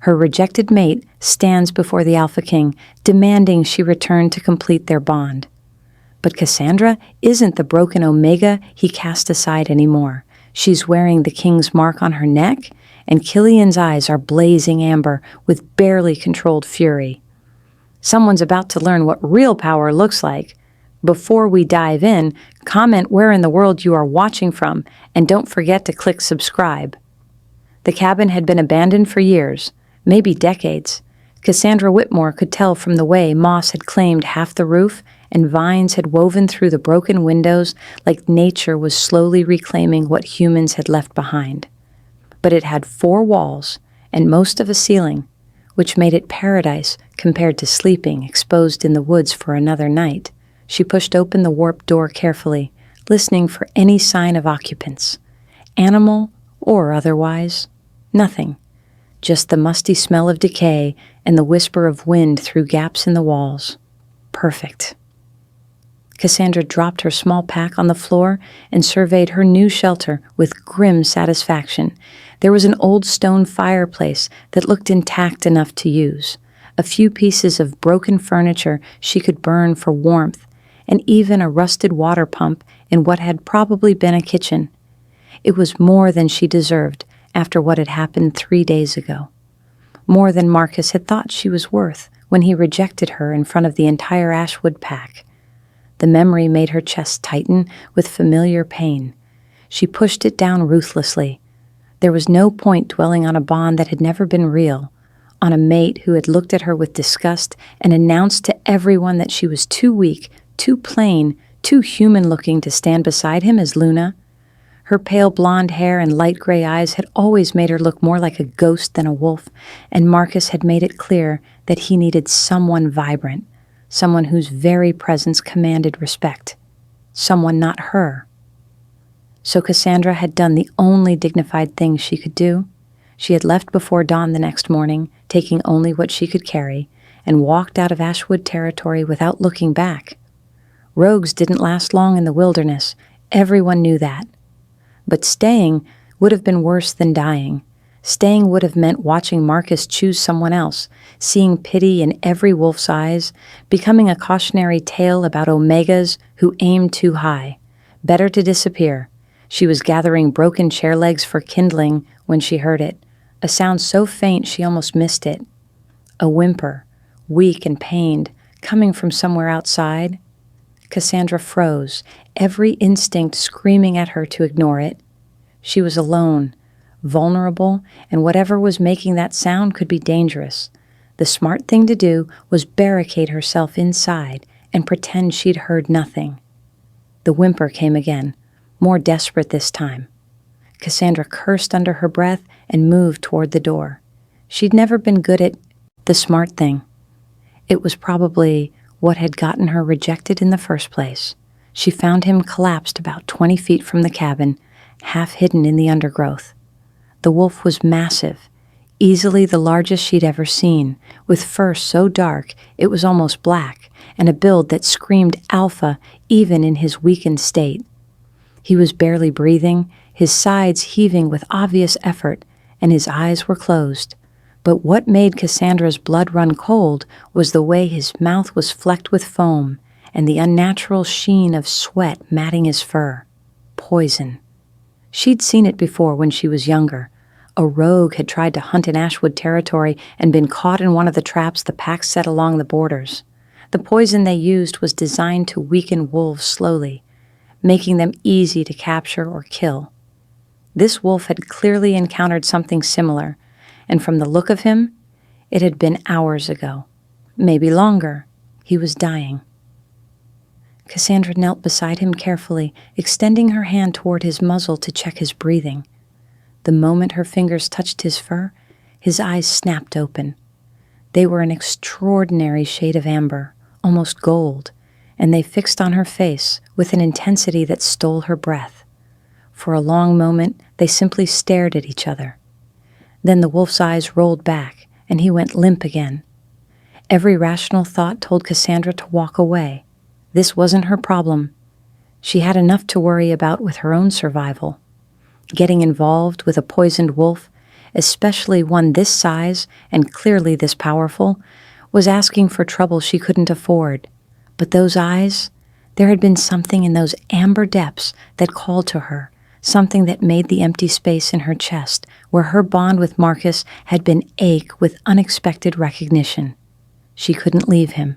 Her rejected mate stands before the Alpha King, demanding she return to complete their bond. But Cassandra isn't the broken Omega he cast aside anymore. She's wearing the King's mark on her neck, and Killian's eyes are blazing amber with barely controlled fury. Someone's about to learn what real power looks like. Before we dive in, comment where in the world you are watching from, and don't forget to click subscribe. The cabin had been abandoned for years, maybe decades. Cassandra Whitmore could tell from the way moss had claimed half the roof and vines had woven through the broken windows like nature was slowly reclaiming what humans had left behind. But it had 4 walls and most of a ceiling, which made it paradise compared to sleeping exposed in the woods for another night. She pushed open the warped door carefully, listening for any sign of occupants. Animal or otherwise, nothing. Just the musty smell of decay and the whisper of wind through gaps in the walls. Perfect. Cassandra dropped her small pack on the floor and surveyed her new shelter with grim satisfaction. There was an old stone fireplace that looked intact enough to use, a few pieces of broken furniture she could burn for warmth, and even a rusted water pump in what had probably been a kitchen. It was more than she deserved after what had happened 3 days ago. More than Marcus had thought she was worth when he rejected her in front of the entire Ashwood pack. The memory made her chest tighten with familiar pain. She pushed it down ruthlessly. There was no point dwelling on a bond that had never been real, on a mate who had looked at her with disgust and announced to everyone that she was too weak, too plain, too human-looking to stand beside him as Luna. Her pale blonde hair and light gray eyes had always made her look more like a ghost than a wolf, and Marcus had made it clear that he needed someone vibrant, someone whose very presence commanded respect, someone not her. So Cassandra had done the only dignified thing she could do. She had left before dawn the next morning, taking only what she could carry, and walked out of Ashwood territory without looking back. Rogues didn't last long in the wilderness. Everyone knew that. But staying would have been worse than dying. Staying would have meant watching Marcus choose someone else, seeing pity in every wolf's eyes, becoming a cautionary tale about Omegas who aimed too high. Better to disappear. She was gathering broken chair legs for kindling when she heard it, a sound so faint she almost missed it. A whimper, weak and pained, coming from somewhere outside. Cassandra froze, every instinct screaming at her to ignore it. She was alone, vulnerable, and whatever was making that sound could be dangerous. The smart thing to do was barricade herself inside and pretend she'd heard nothing. The whimper came again, more desperate this time. Cassandra cursed under her breath and moved toward the door. She'd never been good at the smart thing. It was probably what had gotten her rejected in the first place. She found him collapsed about 20 feet from the cabin, half hidden in the undergrowth. The wolf was massive, easily the largest she'd ever seen, with fur so dark it was almost black, and a build that screamed alpha even in his weakened state. He was barely breathing, his sides heaving with obvious effort, and his eyes were closed. But what made Cassandra's blood run cold was the way his mouth was flecked with foam and the unnatural sheen of sweat matting his fur. Poison. She'd seen it before when she was younger. A rogue had tried to hunt in Ashwood territory and been caught in one of the traps the pack set along the borders. The poison they used was designed to weaken wolves slowly, making them easy to capture or kill. This wolf had clearly encountered something similar, and from the look of him, it had been hours ago. Maybe longer. He was dying. Cassandra knelt beside him carefully, extending her hand toward his muzzle to check his breathing. The moment her fingers touched his fur, his eyes snapped open. They were an extraordinary shade of amber, almost gold, and they fixed on her face with an intensity that stole her breath. For a long moment, they simply stared at each other. Then the wolf's eyes rolled back, and he went limp again. Every rational thought told Cassandra to walk away. This wasn't her problem. She had enough to worry about with her own survival. Getting involved with a poisoned wolf, especially one this size and clearly this powerful, was asking for trouble she couldn't afford. But those eyes, there had been something in those amber depths that called to her, something that made the empty space in her chest, where her bond with Marcus had been ache with unexpected recognition. She couldn't leave him.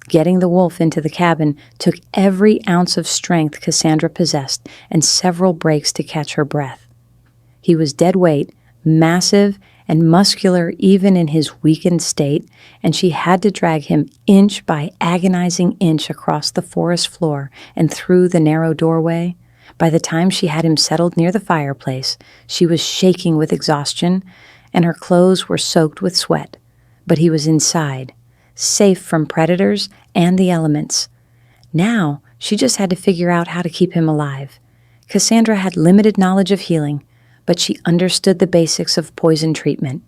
Getting the wolf into the cabin took every ounce of strength Cassandra possessed and several breaks to catch her breath. He was dead weight, massive and muscular even in his weakened state, and she had to drag him inch by agonizing inch across the forest floor and through the narrow doorway. By the time she had him settled near the fireplace, she was shaking with exhaustion, and her clothes were soaked with sweat. But he was inside, safe from predators and the elements. Now, she just had to figure out how to keep him alive. Cassandra had limited knowledge of healing, but she understood the basics of poison treatment.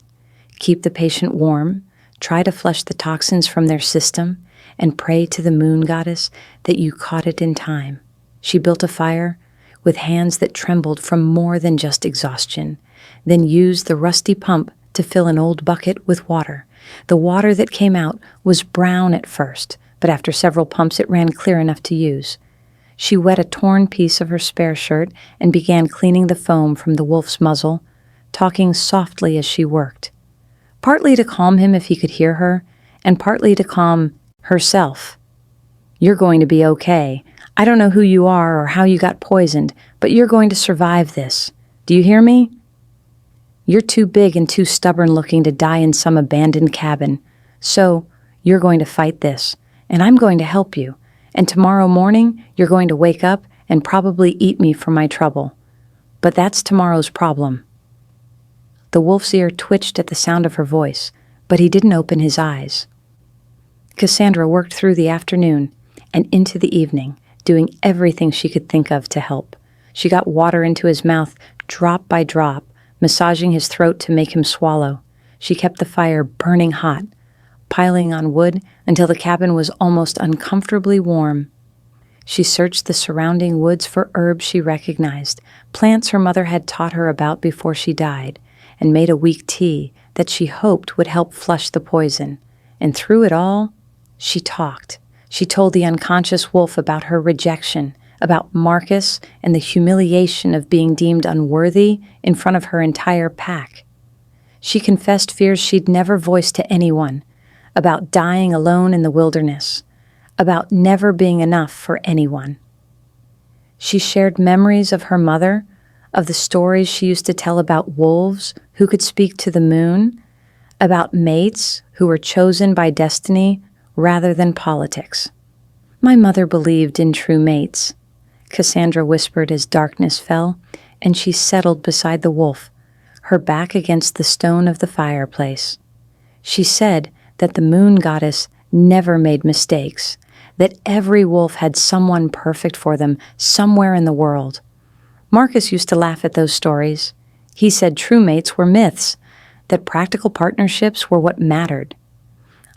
Keep the patient warm, try to flush the toxins from their system, and pray to the moon goddess that you caught it in time. She built a fire with hands that trembled from more than just exhaustion, then used the rusty pump to fill an old bucket with water. The water that came out was brown at first, but after several pumps it ran clear enough to use. She wet a torn piece of her spare shirt and began cleaning the foam from the wolf's muzzle, talking softly as she worked, partly to calm him if he could hear her, and partly to calm herself. "You're going to be okay. I don't know who you are or how you got poisoned, but you're going to survive this. Do you hear me? You're too big and too stubborn-looking to die in some abandoned cabin. So, you're going to fight this, and I'm going to help you. And tomorrow morning, you're going to wake up and probably eat me for my trouble. But that's tomorrow's problem." The wolf's ear twitched at the sound of her voice, but he didn't open his eyes. Cassandra worked through the afternoon and into the evening, doing everything she could think of to help. She got water into his mouth drop by drop, massaging his throat to make him swallow. She kept the fire burning hot, piling on wood until the cabin was almost uncomfortably warm. She searched the surrounding woods for herbs she recognized, plants her mother had taught her about before she died, and made a weak tea that she hoped would help flush the poison. And through it all, she talked. She told the unconscious wolf about her rejection, about Marcus and the humiliation of being deemed unworthy in front of her entire pack. She confessed fears she'd never voiced to anyone, about dying alone in the wilderness, about never being enough for anyone. She shared memories of her mother, of the stories she used to tell about wolves who could speak to the moon, about mates who were chosen by destiny rather than politics. "My mother believed in true mates," Cassandra whispered as darkness fell, and she settled beside the wolf, her back against the stone of the fireplace. She said that the moon goddess never made mistakes, that every wolf had someone perfect for them somewhere in the world. Marcus used to laugh at those stories. He said true mates were myths, that practical partnerships were what mattered.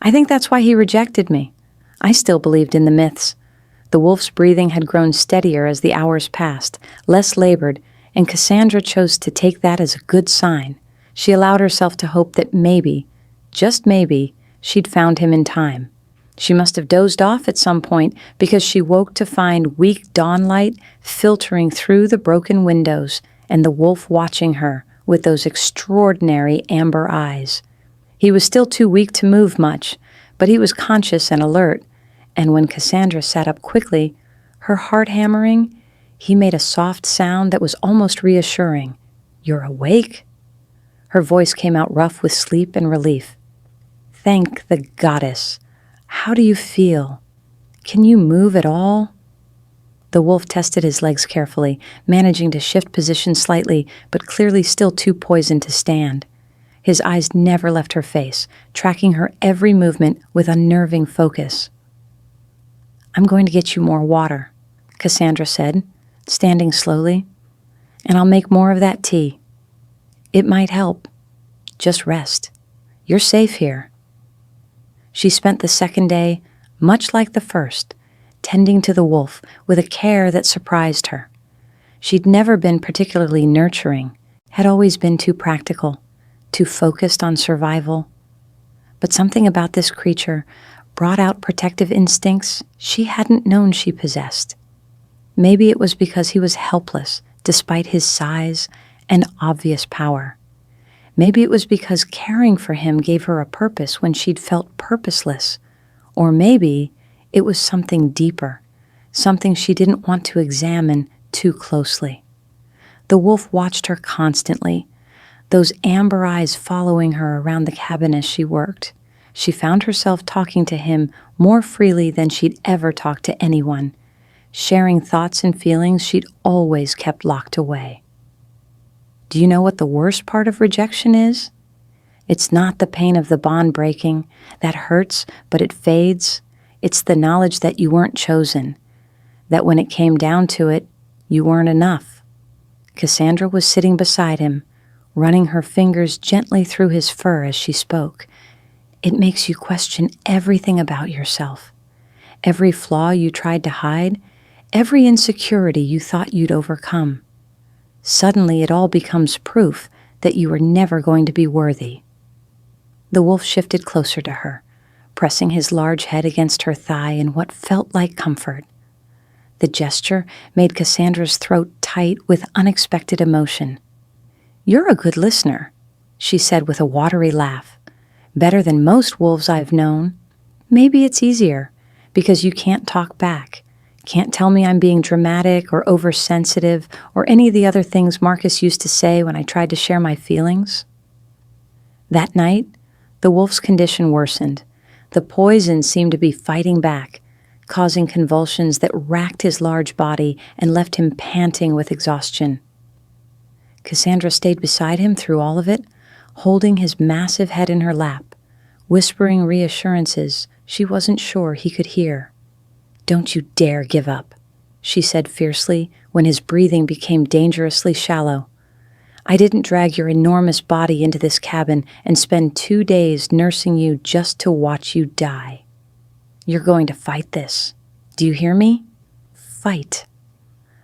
I think that's why he rejected me. I still believed in the myths. The wolf's breathing had grown steadier as the hours passed, less labored, and Cassandra chose to take that as a good sign. She allowed herself to hope that maybe, just maybe, she'd found him in time. She must have dozed off at some point because she woke to find weak dawn light filtering through the broken windows and the wolf watching her with those extraordinary amber eyes. He was still too weak to move much, but he was conscious and alert, and when Cassandra sat up quickly, her heart hammering, he made a soft sound that was almost reassuring. "You're awake?" Her voice came out rough with sleep and relief. "Thank the goddess. How do you feel? Can you move at all?" The wolf tested his legs carefully, managing to shift position slightly, but clearly still too poisoned to stand. His eyes never left her face, tracking her every movement with unnerving focus. "I'm going to get you more water," Cassandra said, standing slowly, "and I'll make more of that tea. It might help. Just rest. You're safe here." She spent the second day, much like the first, tending to the wolf with a care that surprised her. She'd never been particularly nurturing, had always been too practical. too focused on survival. But something about this creature brought out protective instincts she hadn't known she possessed. Maybe it was because he was helpless despite his size and obvious power. Maybe it was because caring for him gave her a purpose when she'd felt purposeless. Or maybe it was something deeper, something she didn't want to examine too closely. The wolf watched her constantly, those amber eyes following her around the cabin as she worked. She found herself talking to him more freely than she'd ever talked to anyone, sharing thoughts and feelings she'd always kept locked away. Do you know what the worst part of rejection is? It's not the pain of the bond breaking. That hurts, but it fades. It's the knowledge that you weren't chosen, that when it came down to it, you weren't enough. Cassandra was sitting beside him, running her fingers gently through his fur as she spoke. It makes you question everything about yourself. Every flaw you tried to hide, every insecurity you thought you'd overcome. Suddenly it all becomes proof that you were never going to be worthy. The wolf shifted closer to her, pressing his large head against her thigh in what felt like comfort. The gesture made Cassandra's throat tight with unexpected emotion. "You're a good listener," she said with a watery laugh. "Better than most wolves I've known. Maybe it's easier, because you can't talk back. Can't tell me I'm being dramatic or oversensitive or any of the other things Marcus used to say when I tried to share my feelings." That night, the wolf's condition worsened. The poison seemed to be fighting back, causing convulsions that racked his large body and left him panting with exhaustion. Cassandra stayed beside him through all of it, holding his massive head in her lap, whispering reassurances she wasn't sure he could hear. "Don't you dare give up," she said fiercely when his breathing became dangerously shallow. "I didn't drag your enormous body into this cabin and spend 2 days nursing you just to watch you die. You're going to fight this. Do you hear me? Fight."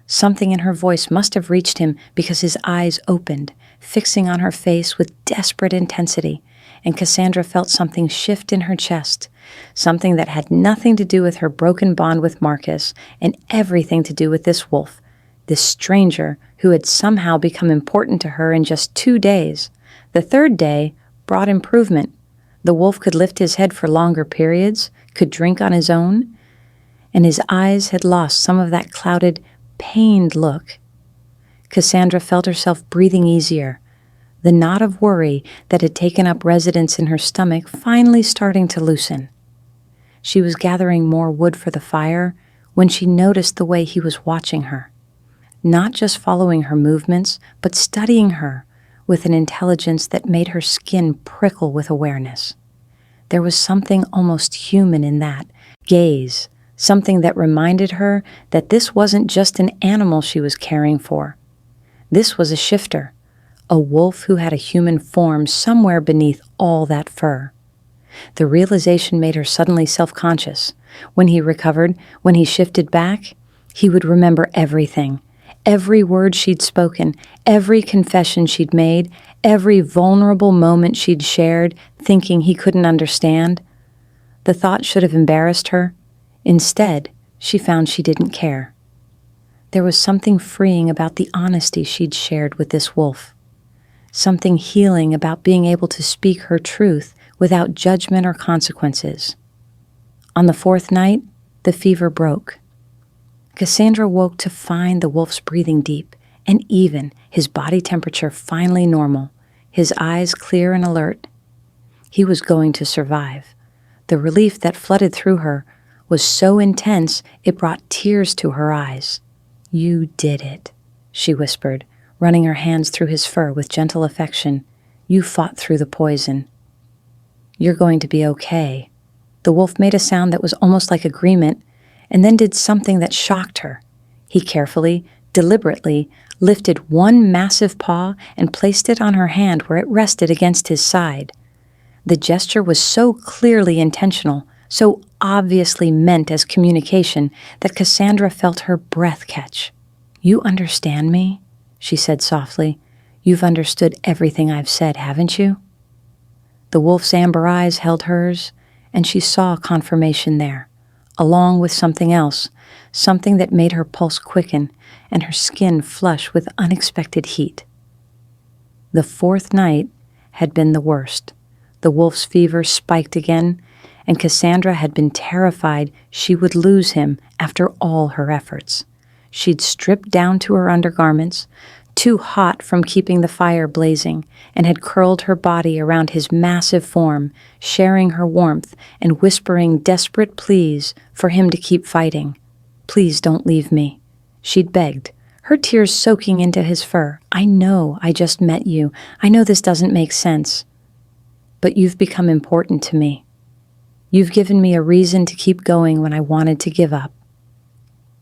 Something in her voice must have reached him because his eyes opened, fixing on her face with desperate intensity, and Cassandra felt something shift in her chest, something that had nothing to do with her broken bond with Marcus and everything to do with this wolf, this stranger who had somehow become important to her in just 2 days. The third day brought improvement. The wolf could lift his head for longer periods, could drink on his own, and his eyes had lost some of that clouded, pained look. Cassandra felt herself breathing easier, the knot of worry that had taken up residence in her stomach finally starting to loosen. She was gathering more wood for the fire when she noticed the way he was watching her, not just following her movements, but studying her with an intelligence that made her skin prickle with awareness. There was something almost human in that gaze, something that reminded her that this wasn't just an animal she was caring for. This was a shifter, a wolf who had a human form somewhere beneath all that fur. The realization made her suddenly self-conscious. When he recovered, when he shifted back, he would remember everything. Every word she'd spoken, every confession she'd made, every vulnerable moment she'd shared, thinking he couldn't understand. The thought should have embarrassed her. Instead, she found she didn't care. There was something freeing about the honesty she'd shared with this wolf. Something healing about being able to speak her truth without judgment or consequences. On the 4th night, the fever broke. Cassandra woke to find the wolf's breathing deep and even, his body temperature finally normal, his eyes clear and alert. He was going to survive. The relief that flooded through her was so intense it brought tears to her eyes. "You did it," she whispered, running her hands through his fur with gentle affection. "You fought through the poison. You're going to be okay." The wolf made a sound that was almost like agreement, and then did something that shocked her. He carefully, deliberately, lifted one massive paw and placed it on her hand where it rested against his side. The gesture was so clearly intentional, so obviously meant as communication, that Cassandra felt her breath catch. "You understand me?" she said softly. You've understood everything I've said, haven't you?" The wolf's amber eyes held hers, and she saw confirmation there, along with something else, something that made her pulse quicken and her skin flush with unexpected heat. The fourth night had been the worst. The wolf's fever spiked again, and Cassandra had been terrified she would lose him after all her efforts. She'd stripped down to her undergarments, too hot from keeping the fire blazing, and had curled her body around his massive form, sharing her warmth and whispering desperate pleas for him to keep fighting. "Please don't leave me," she'd begged, her tears soaking into his fur. "I know I just met you. I know this doesn't make sense. But you've become important to me. You've given me a reason to keep going when I wanted to give up.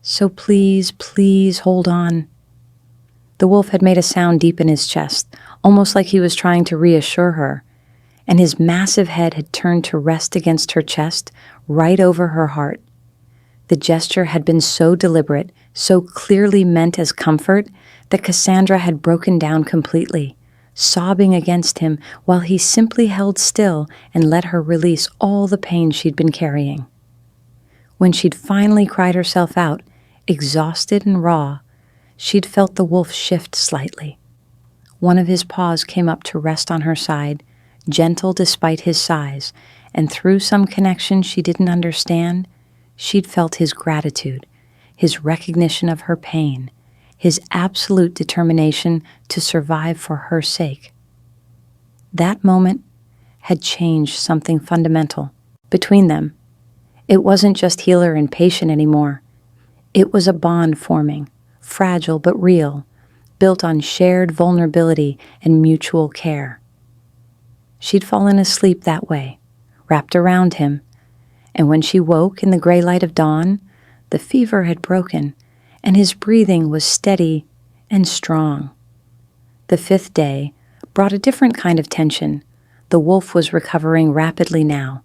So please, please hold on." The wolf had made a sound deep in his chest, almost like he was trying to reassure her, and his massive head had turned to rest against her chest, right over her heart. The gesture had been so deliberate, so clearly meant as comfort, that Cassandra had broken down completely, sobbing against him while he simply held still and let her release all the pain she'd been carrying. When she'd finally cried herself out, exhausted and raw, she'd felt the wolf shift slightly. One of his paws came up to rest on her side, gentle despite his size, and through some connection she didn't understand, she'd felt his gratitude, his recognition of her pain, his absolute determination to survive for her sake. That moment had changed something fundamental between them. It wasn't just healer and patient anymore. It was a bond forming, fragile but real, built on shared vulnerability and mutual care. She'd fallen asleep that way, wrapped around him, and when she woke in the gray light of dawn, the fever had broken, and his breathing was steady and strong. The fifth day brought a different kind of tension. The wolf was recovering rapidly now,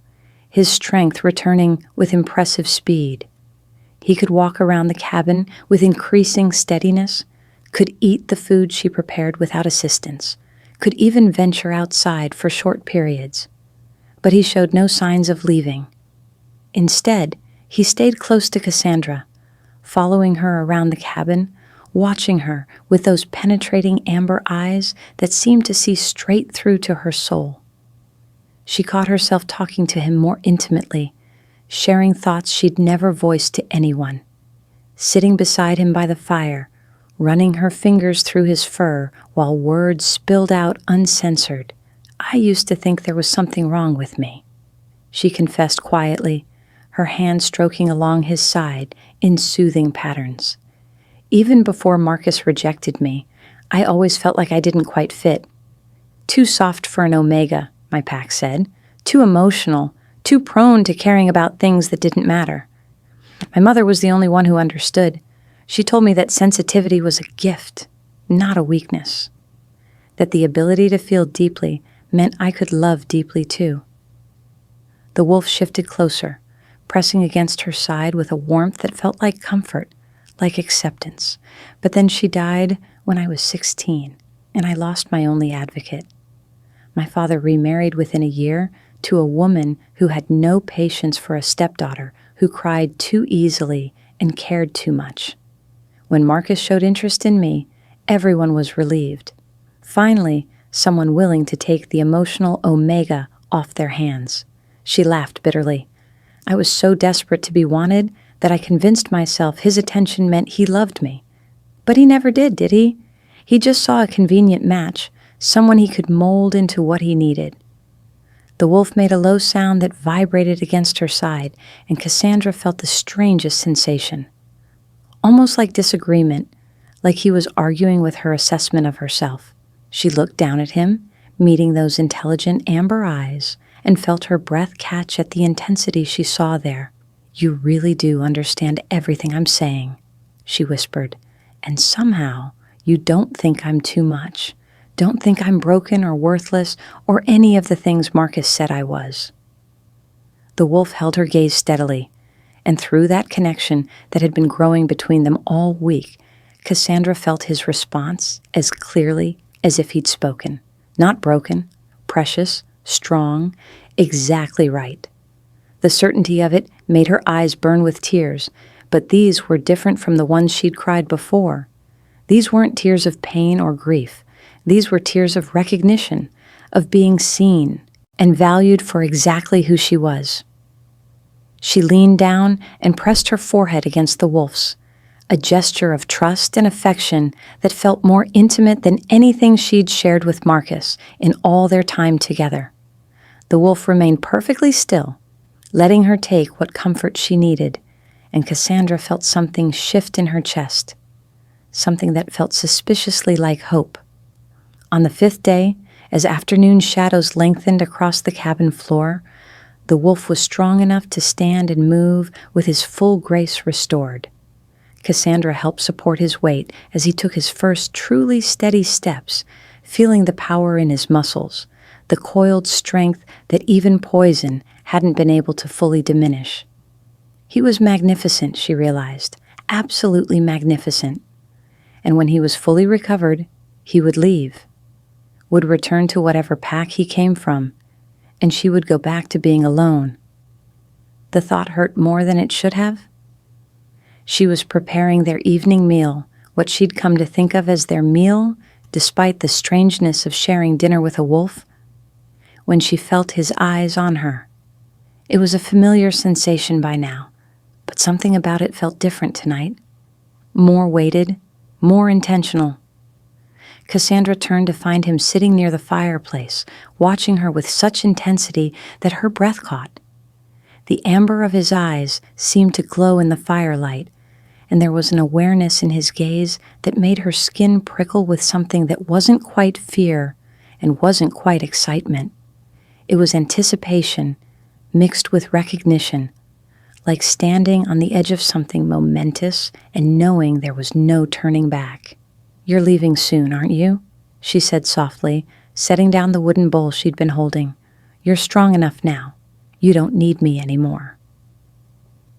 his strength returning with impressive speed. He could walk around the cabin with increasing steadiness, could eat the food she prepared without assistance, could even venture outside for short periods. But he showed no signs of leaving. Instead, he stayed close to Cassandra, following her around the cabin, watching her with those penetrating amber eyes that seemed to see straight through to her soul. She caught herself talking to him more intimately, sharing thoughts she'd never voiced to anyone. Sitting beside him by the fire, running her fingers through his fur while words spilled out uncensored. "I used to think there was something wrong with me," she confessed quietly, her hand stroking along his side in soothing patterns. "Even before Marcus rejected me, I always felt like I didn't quite fit. Too soft for an Omega, my pack said. Too emotional, too prone to caring about things that didn't matter. My mother was the only one who understood. She told me that sensitivity was a gift, not a weakness. That the ability to feel deeply meant I could love deeply too." The wolf shifted closer, pressing against her side with a warmth that felt like comfort, like acceptance. "But then she died when I was 16, and I lost my only advocate. My father remarried within a year to a woman who had no patience for a stepdaughter who cried too easily and cared too much. When Marcus showed interest in me, everyone was relieved. Finally, someone willing to take the emotional Omega off their hands." She laughed bitterly. "I was so desperate to be wanted that I convinced myself his attention meant he loved me. But he never did he? He just saw a convenient match, someone he could mold into what he needed." The wolf made a low sound that vibrated against her side, and Cassandra felt the strangest sensation. Almost like disagreement, like he was arguing with her assessment of herself. She looked down at him, meeting those intelligent amber eyes, and felt her breath catch at the intensity she saw there. "You really do understand everything I'm saying," she whispered, "and somehow you don't think I'm too much. Don't think I'm broken or worthless or any of the things Marcus said I was." The wolf held her gaze steadily, and through that connection that had been growing between them all week, Cassandra felt his response as clearly as if he'd spoken. Not broken, precious, strong, exactly right. The certainty of it made her eyes burn with tears, but these were different from the ones she'd cried before. These weren't tears of pain or grief. These were tears of recognition, of being seen and valued for exactly who she was. She leaned down and pressed her forehead against the wolf's, a gesture of trust and affection that felt more intimate than anything she'd shared with Marcus in all their time together. The wolf remained perfectly still, letting her take what comfort she needed, and Cassandra felt something shift in her chest, something that felt suspiciously like hope. On the 5th day, as afternoon shadows lengthened across the cabin floor, the wolf was strong enough to stand and move with his full grace restored. Cassandra helped support his weight as he took his first truly steady steps, feeling the power in his muscles, the coiled strength that even poison hadn't been able to fully diminish. He was magnificent, she realized, absolutely magnificent. And when he was fully recovered, he would leave, would return to whatever pack he came from, and she would go back to being alone. The thought hurt more than it should have. She was preparing their evening meal, what she'd come to think of as their meal, despite the strangeness of sharing dinner with a wolf, when she felt his eyes on her. It was a familiar sensation by now, but something about it felt different tonight. More weighted, more intentional. Cassandra turned to find him sitting near the fireplace, watching her with such intensity that her breath caught. The amber of his eyes seemed to glow in the firelight, and there was an awareness in his gaze that made her skin prickle with something that wasn't quite fear and wasn't quite excitement. It was anticipation mixed with recognition, like standing on the edge of something momentous and knowing there was no turning back. "You're leaving soon, aren't you?" she said softly, setting down the wooden bowl she'd been holding. "You're strong enough now. You don't need me anymore."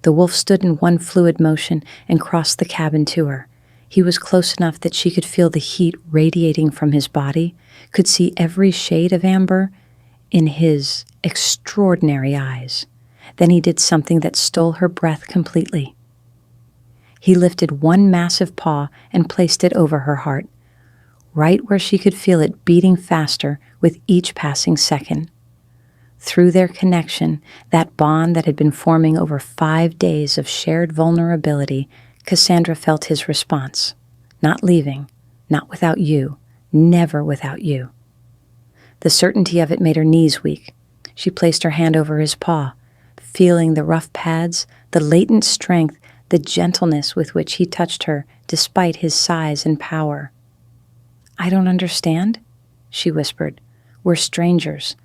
The wolf stood in one fluid motion and crossed the cabin to her. He was close enough that she could feel the heat radiating from his body, could see every shade of amber in his extraordinary eyes. Then he did something that stole her breath completely. He lifted one massive paw and placed it over her heart, right where she could feel it beating faster with each passing second. Through their connection, that bond that had been forming over 5 days of shared vulnerability, Cassandra felt his response. Not leaving, not without you, never without you. The certainty of it made her knees weak. She placed her hand over his paw, feeling the rough pads, the latent strength, the gentleness with which he touched her despite his size and power. "I don't understand," she whispered. "We're strangers.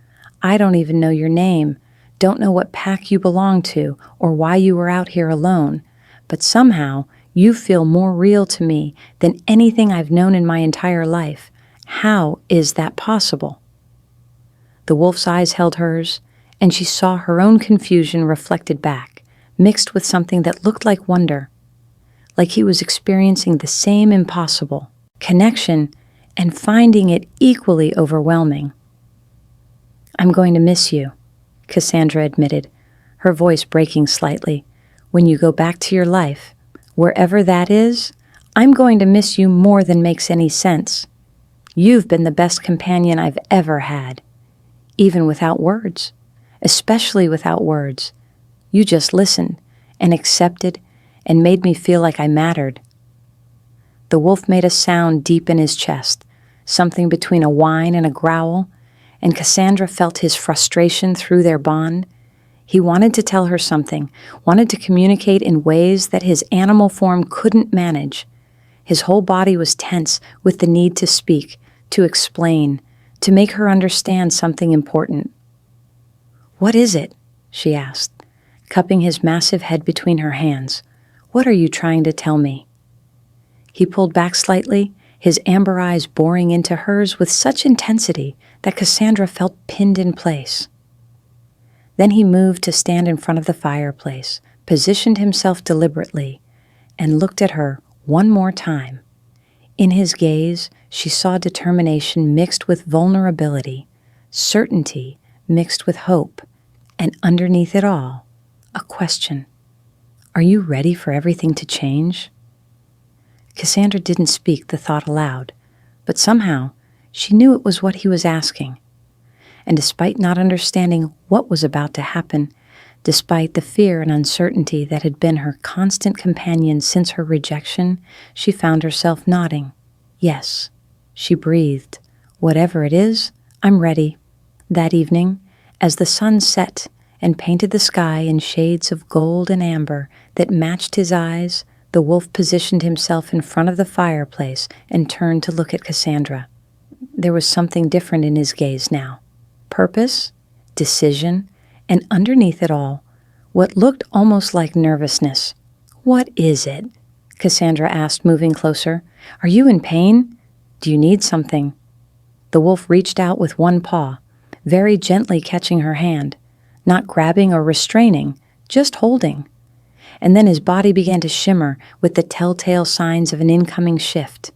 I don't even know your name, don't know what pack you belong to or why you were out here alone, but somehow you feel more real to me than anything I've known in my entire life. How is that possible?" The wolf's eyes held hers, and she saw her own confusion reflected back, mixed with something that looked like wonder, like he was experiencing the same impossible connection and finding it equally overwhelming. "I'm going to miss you," Cassandra admitted, her voice breaking slightly. "When you go back to your life, wherever that is, I'm going to miss you more than makes any sense. You've been the best companion I've ever had, even without words, especially without words. You just listened and accepted and made me feel like I mattered." The wolf made a sound deep in his chest, something between a whine and a growl, and Cassandra felt his frustration through their bond. He wanted to tell her something, wanted to communicate in ways that his animal form couldn't manage. His whole body was tense with the need to speak, to explain, to make her understand something important. "What is it?" she asked, cupping his massive head between her hands. "What are you trying to tell me?" He pulled back slightly, his amber eyes boring into hers with such intensity that Cassandra felt pinned in place. Then he moved to stand in front of the fireplace, positioned himself deliberately, and looked at her one more time. In his gaze, she saw determination mixed with vulnerability, certainty mixed with hope, and underneath it all, a question. Are you ready for everything to change? Cassandra didn't speak the thought aloud, but somehow she knew it was what he was asking. And despite not understanding what was about to happen, despite the fear and uncertainty that had been her constant companion since her rejection, she found herself nodding. Yes, she breathed. Whatever it is, I'm ready. That evening, as the sun set and painted the sky in shades of gold and amber that matched his eyes, the wolf positioned himself in front of the fireplace and turned to look at Cassandra. There was something different in his gaze now. Purpose, decision, and underneath it all, what looked almost like nervousness. What is it? Cassandra asked, moving closer. Are you in pain? Do you need something? The wolf reached out with one paw, very gently catching her hand, not grabbing or restraining, just holding. And then his body began to shimmer with the telltale signs of an incoming shift.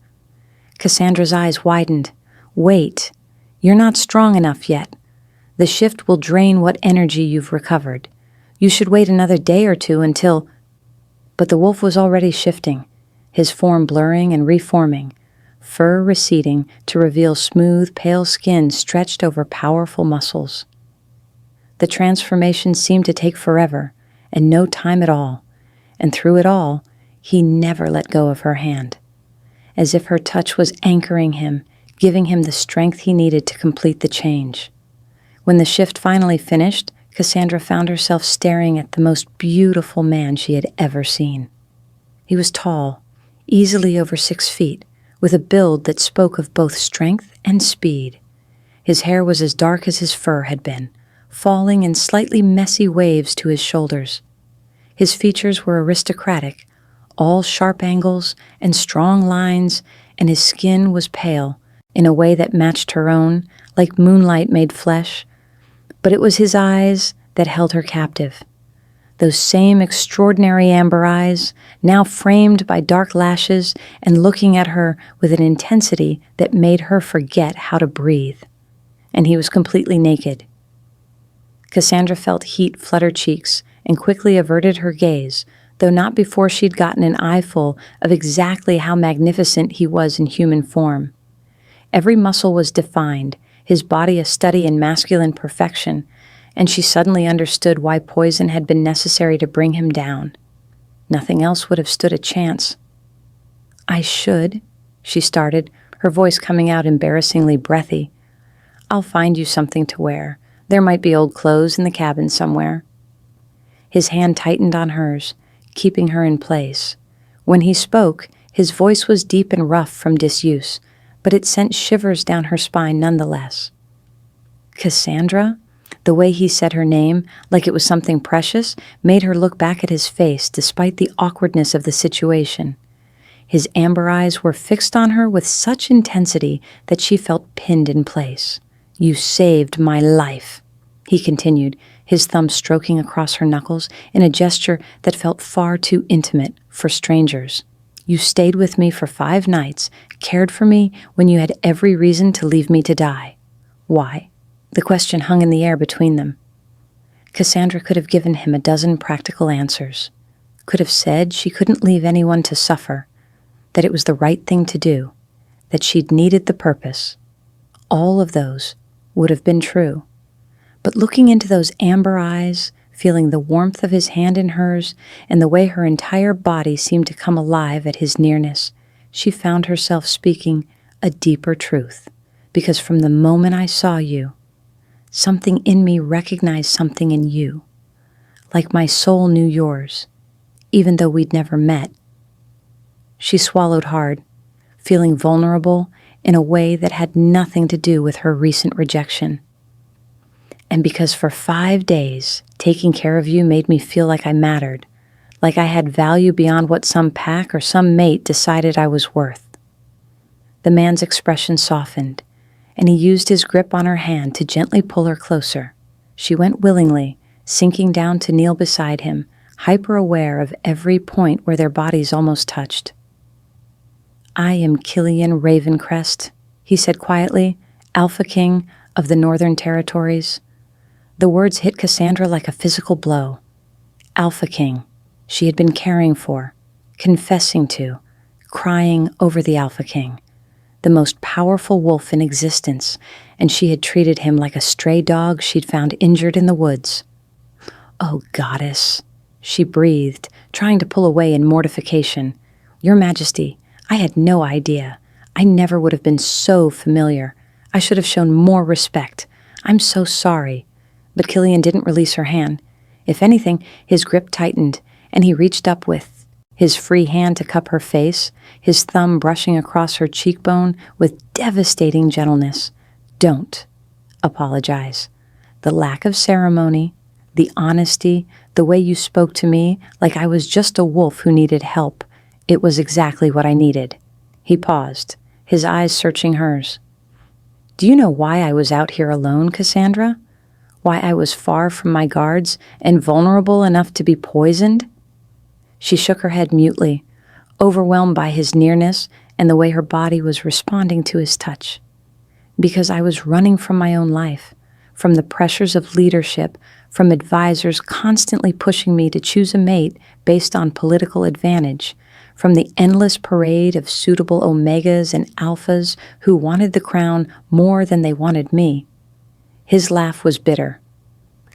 Cassandra's eyes widened. Wait, you're not strong enough yet. The shift will drain what energy you've recovered. You should wait another day or two until... But the wolf was already shifting, his form blurring and reforming, fur receding to reveal smooth, pale skin stretched over powerful muscles. The transformation seemed to take forever, and no time at all, and through it all, he never let go of her hand, as if her touch was anchoring him, giving him the strength he needed to complete the change. When the shift finally finished, Cassandra found herself staring at the most beautiful man she had ever seen. He was tall, easily over 6 feet, with a build that spoke of both strength and speed. His hair was as dark as his fur had been, falling in slightly messy waves to his shoulders. His features were aristocratic, all sharp angles and strong lines, and his skin was pale, in a way that matched her own, like moonlight made flesh. But it was his eyes that held her captive. Those same extraordinary amber eyes, now framed by dark lashes and looking at her with an intensity that made her forget how to breathe. And he was completely naked. Cassandra felt heat flood her cheeks and quickly averted her gaze, though not before she'd gotten an eyeful of exactly how magnificent he was in human form. Every muscle was defined, his body a study in masculine perfection, and she suddenly understood why poison had been necessary to bring him down. Nothing else would have stood a chance. I should, she started, her voice coming out embarrassingly breathy. I'll find you something to wear. There might be old clothes in the cabin somewhere. His hand tightened on hers, keeping her in place. When he spoke, his voice was deep and rough from disuse, but it sent shivers down her spine nonetheless. Cassandra? The way he said her name, like it was something precious, made her look back at his face despite the awkwardness of the situation. His amber eyes were fixed on her with such intensity that she felt pinned in place. You saved my life, he continued, his thumb stroking across her knuckles in a gesture that felt far too intimate for strangers. You stayed with me for 5 nights, cared for me when you had every reason to leave me to die. Why? The question hung in the air between them. Cassandra could have given him a dozen practical answers, could have said she couldn't leave anyone to suffer, that it was the right thing to do, that she'd needed the purpose. All of those would have been true. But looking into those amber eyes, feeling the warmth of his hand in hers, and the way her entire body seemed to come alive at his nearness, she found herself speaking a deeper truth. Because from the moment I saw you, something in me recognized something in you, like my soul knew yours, even though we'd never met. She swallowed hard, feeling vulnerable in a way that had nothing to do with her recent rejection. And because for 5 days, taking care of you made me feel like I mattered, like I had value beyond what some pack or some mate decided I was worth. The man's expression softened, and he used his grip on her hand to gently pull her closer. She went willingly, sinking down to kneel beside him, hyper-aware of every point where their bodies almost touched. I am Killian Ravencrest, he said quietly, Alpha King of the Northern Territories. The words hit Cassandra like a physical blow. Alpha King, she had been caring for, confessing to, crying over the Alpha King, the most powerful wolf in existence, and she had treated him like a stray dog she'd found injured in the woods. Oh, goddess, she breathed, trying to pull away in mortification. Your Majesty, I had no idea. I never would have been so familiar. I should have shown more respect. I'm so sorry. But Killian didn't release her hand. If anything, his grip tightened, and he reached up with his free hand to cup her face, his thumb brushing across her cheekbone with devastating gentleness. Don't apologize. The lack of ceremony, the honesty, the way you spoke to me like I was just a wolf who needed help, it was exactly what I needed. He paused, his eyes searching hers. Do you know why I was out here alone, Cassandra? Why I was far from my guards and vulnerable enough to be poisoned? She shook her head mutely, overwhelmed by his nearness and the way her body was responding to his touch. Because I was running from my own life, from the pressures of leadership, from advisors constantly pushing me to choose a mate based on political advantage, from the endless parade of suitable omegas and alphas who wanted the crown more than they wanted me. His laugh was bitter.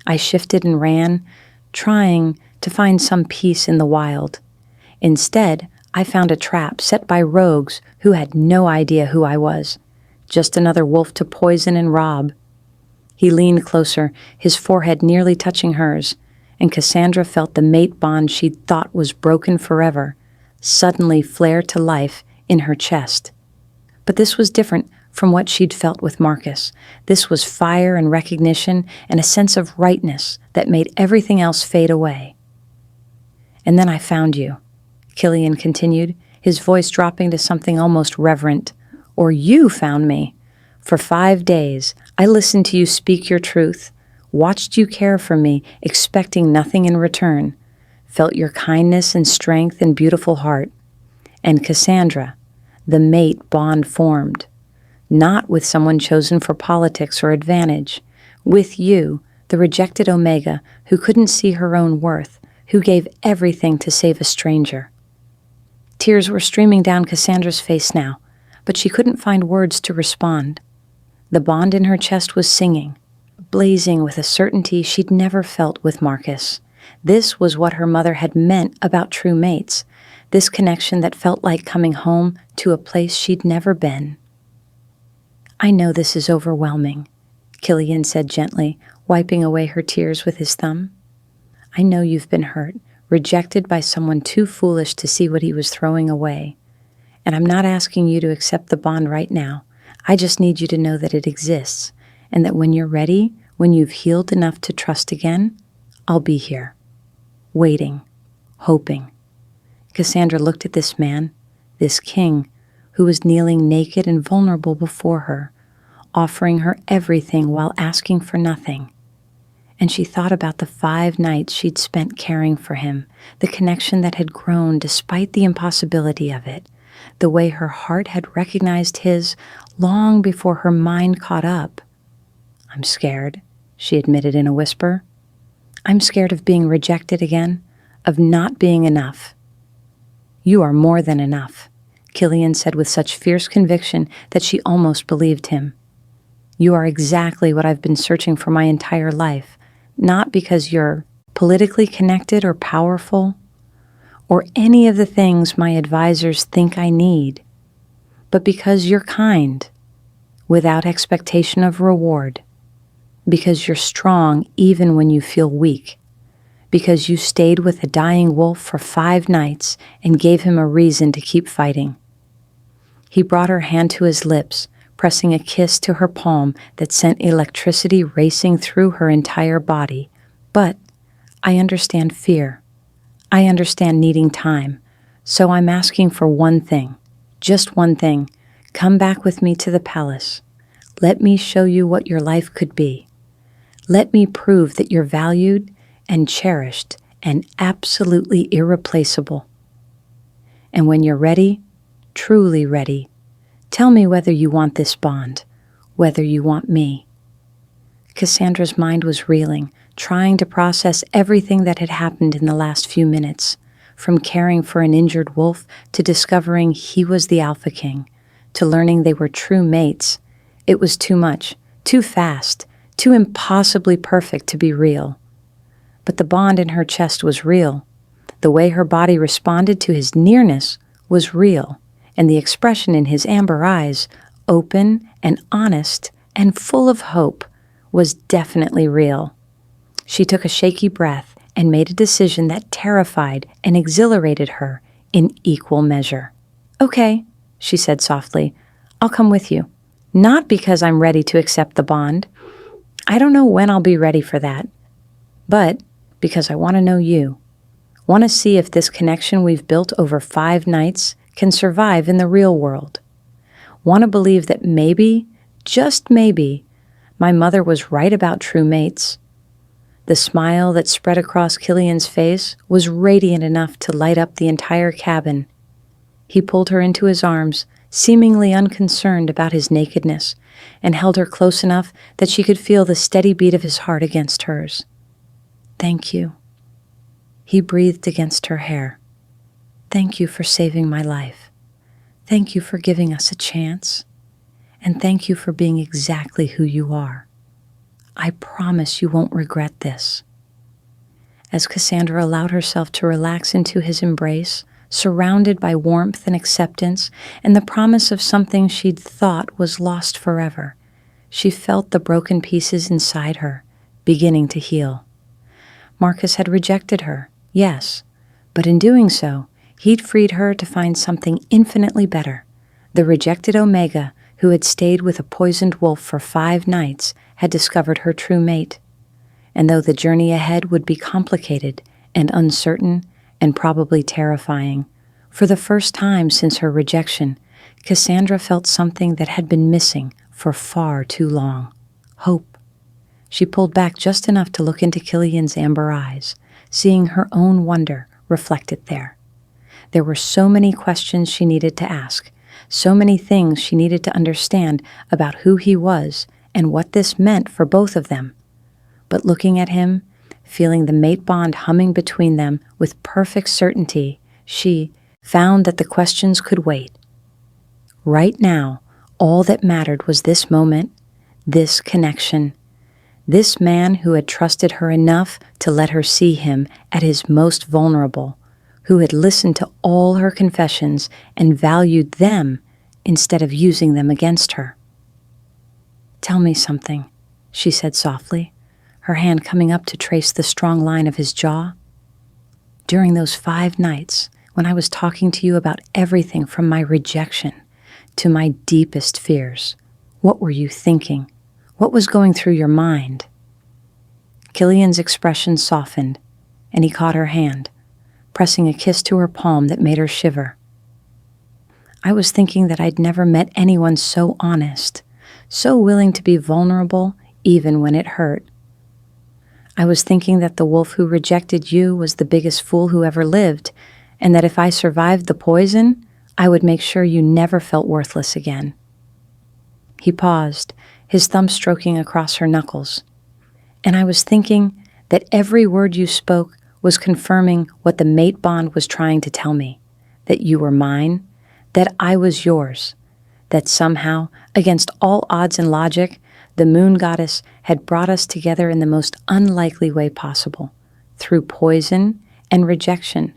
I shifted and ran, trying to find some peace in the wild. Instead, I found a trap set by rogues who had no idea who I was, just another wolf to poison and rob. He leaned closer, his forehead nearly touching hers, and Cassandra felt the mate bond she'd thought was broken forever suddenly flare to life in her chest. But this was different from what she'd felt with Marcus. This was fire and recognition and a sense of rightness that made everything else fade away. And then I found you, Killian continued, his voice dropping to something almost reverent. Or you found me. For 5 days, I listened to you speak your truth, watched you care for me, expecting nothing in return, felt your kindness and strength and beautiful heart. And Cassandra, the mate bond formed, not with someone chosen for politics or advantage, with you, the rejected Omega, who couldn't see her own worth, who gave everything to save a stranger. Tears were streaming down Cassandra's face now, but she couldn't find words to respond. The bond in her chest was singing, blazing with a certainty she'd never felt with Marcus. This was what her mother had meant about true mates, this connection that felt like coming home to a place she'd never been. I know this is overwhelming, Killian said gently, wiping away her tears with his thumb. I know you've been hurt, rejected by someone too foolish to see what he was throwing away. And I'm not asking you to accept the bond right now. I just need you to know that it exists, and that when you're ready, when you've healed enough to trust again, I'll be here, waiting, hoping. Cassandra looked at this man, this king, who was kneeling naked and vulnerable before her, offering her everything while asking for nothing. And she thought about the 5 nights she'd spent caring for him, the connection that had grown despite the impossibility of it, the way her heart had recognized his long before her mind caught up. I'm scared, she admitted in a whisper. I'm scared of being rejected again, of not being enough. You are more than enough, Killian said with such fierce conviction that she almost believed him. You are exactly what I've been searching for my entire life, not because you're politically connected or powerful, or any of the things my advisors think I need, but because you're kind, without expectation of reward, because you're strong even when you feel weak, because you stayed with a dying wolf for 5 nights and gave him a reason to keep fighting. He brought her hand to his lips, pressing a kiss to her palm that sent electricity racing through her entire body. But I understand fear. I understand needing time. So I'm asking for one thing, just one thing. Come back with me to the palace. Let me show you what your life could be. Let me prove that you're valued and cherished and absolutely irreplaceable. And when you're ready, truly ready. Tell me whether you want this bond, whether you want me." Cassandra's mind was reeling, trying to process everything that had happened in the last few minutes, from caring for an injured wolf to discovering he was the Alpha King, to learning they were true mates. It was too much, too fast, too impossibly perfect to be real. But the bond in her chest was real. The way her body responded to his nearness was real, and the expression in his amber eyes, open and honest and full of hope, was definitely real. She took a shaky breath and made a decision that terrified and exhilarated her in equal measure. "Okay," she said softly, "I'll come with you. Not because I'm ready to accept the bond. I don't know when I'll be ready for that. But because I want to know you. Want to see if this connection we've built over 5 nights can survive in the real world. Want to believe that maybe, just maybe, my mother was right about true mates." The smile that spread across Killian's face was radiant enough to light up the entire cabin. He pulled her into his arms, seemingly unconcerned about his nakedness, and held her close enough that she could feel the steady beat of his heart against hers. "Thank you." He breathed against her hair. "Thank you for saving my life. Thank you for giving us a chance. And thank you for being exactly who you are. I promise you won't regret this." As Cassandra allowed herself to relax into his embrace, surrounded by warmth and acceptance and the promise of something she'd thought was lost forever, she felt the broken pieces inside her beginning to heal. Marcus had rejected her, yes, but in doing so, he'd freed her to find something infinitely better. The rejected Omega, who had stayed with a poisoned wolf for 5 nights, had discovered her true mate. And though the journey ahead would be complicated and uncertain and probably terrifying, for the first time since her rejection, Cassandra felt something that had been missing for far too long: hope. She pulled back just enough to look into Killian's amber eyes, seeing her own wonder reflected there. There were so many questions she needed to ask, so many things she needed to understand about who he was and what this meant for both of them. But looking at him, feeling the mate bond humming between them with perfect certainty, she found that the questions could wait. Right now, all that mattered was this moment, this connection. This man who had trusted her enough to let her see him at his most vulnerable, who had listened to all her confessions and valued them instead of using them against her. "Tell me something," she said softly, her hand coming up to trace the strong line of his jaw. "During those 5 nights, when I was talking to you about everything from my rejection to my deepest fears, what were you thinking? What was going through your mind?" Killian's expression softened, and he caught her hand, pressing a kiss to her palm that made her shiver. "I was thinking that I'd never met anyone so honest, so willing to be vulnerable even when it hurt. I was thinking that the wolf who rejected you was the biggest fool who ever lived, and that if I survived the poison, I would make sure you never felt worthless again." He paused, his thumb stroking across her knuckles. "And I was thinking that every word you spoke was confirming what the mate bond was trying to tell me, that you were mine, that I was yours, that somehow, against all odds and logic, the moon goddess had brought us together in the most unlikely way possible, through poison and rejection,"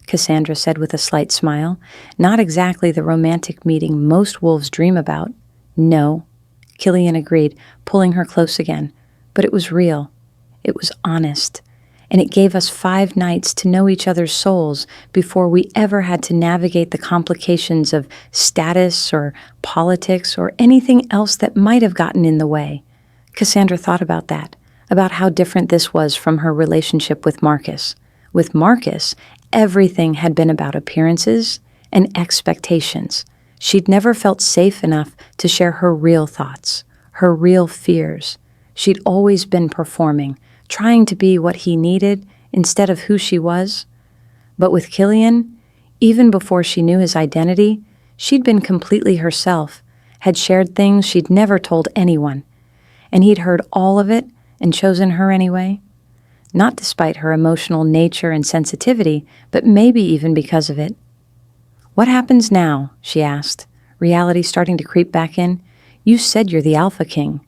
Cassandra said with a slight smile. "Not exactly the romantic meeting most wolves dream about." "No," Killian agreed, pulling her close again. "But it was real. It was honest. And it gave us 5 nights to know each other's souls before we ever had to navigate the complications of status or politics or anything else that might have gotten in the way." Cassandra thought about that, about how different this was from her relationship with Marcus. With Marcus, everything had been about appearances and expectations. She'd never felt safe enough to share her real thoughts, her real fears. She'd always been performing, trying to be what he needed instead of who she was. But with Killian, even before she knew his identity, She'd been completely herself, had shared things she'd never told anyone, and he'd heard all of it and chosen her anyway. Not despite her emotional nature and sensitivity, but maybe even because of it. "What happens now?" she asked, reality starting to creep back in. "You said you're the Alpha King.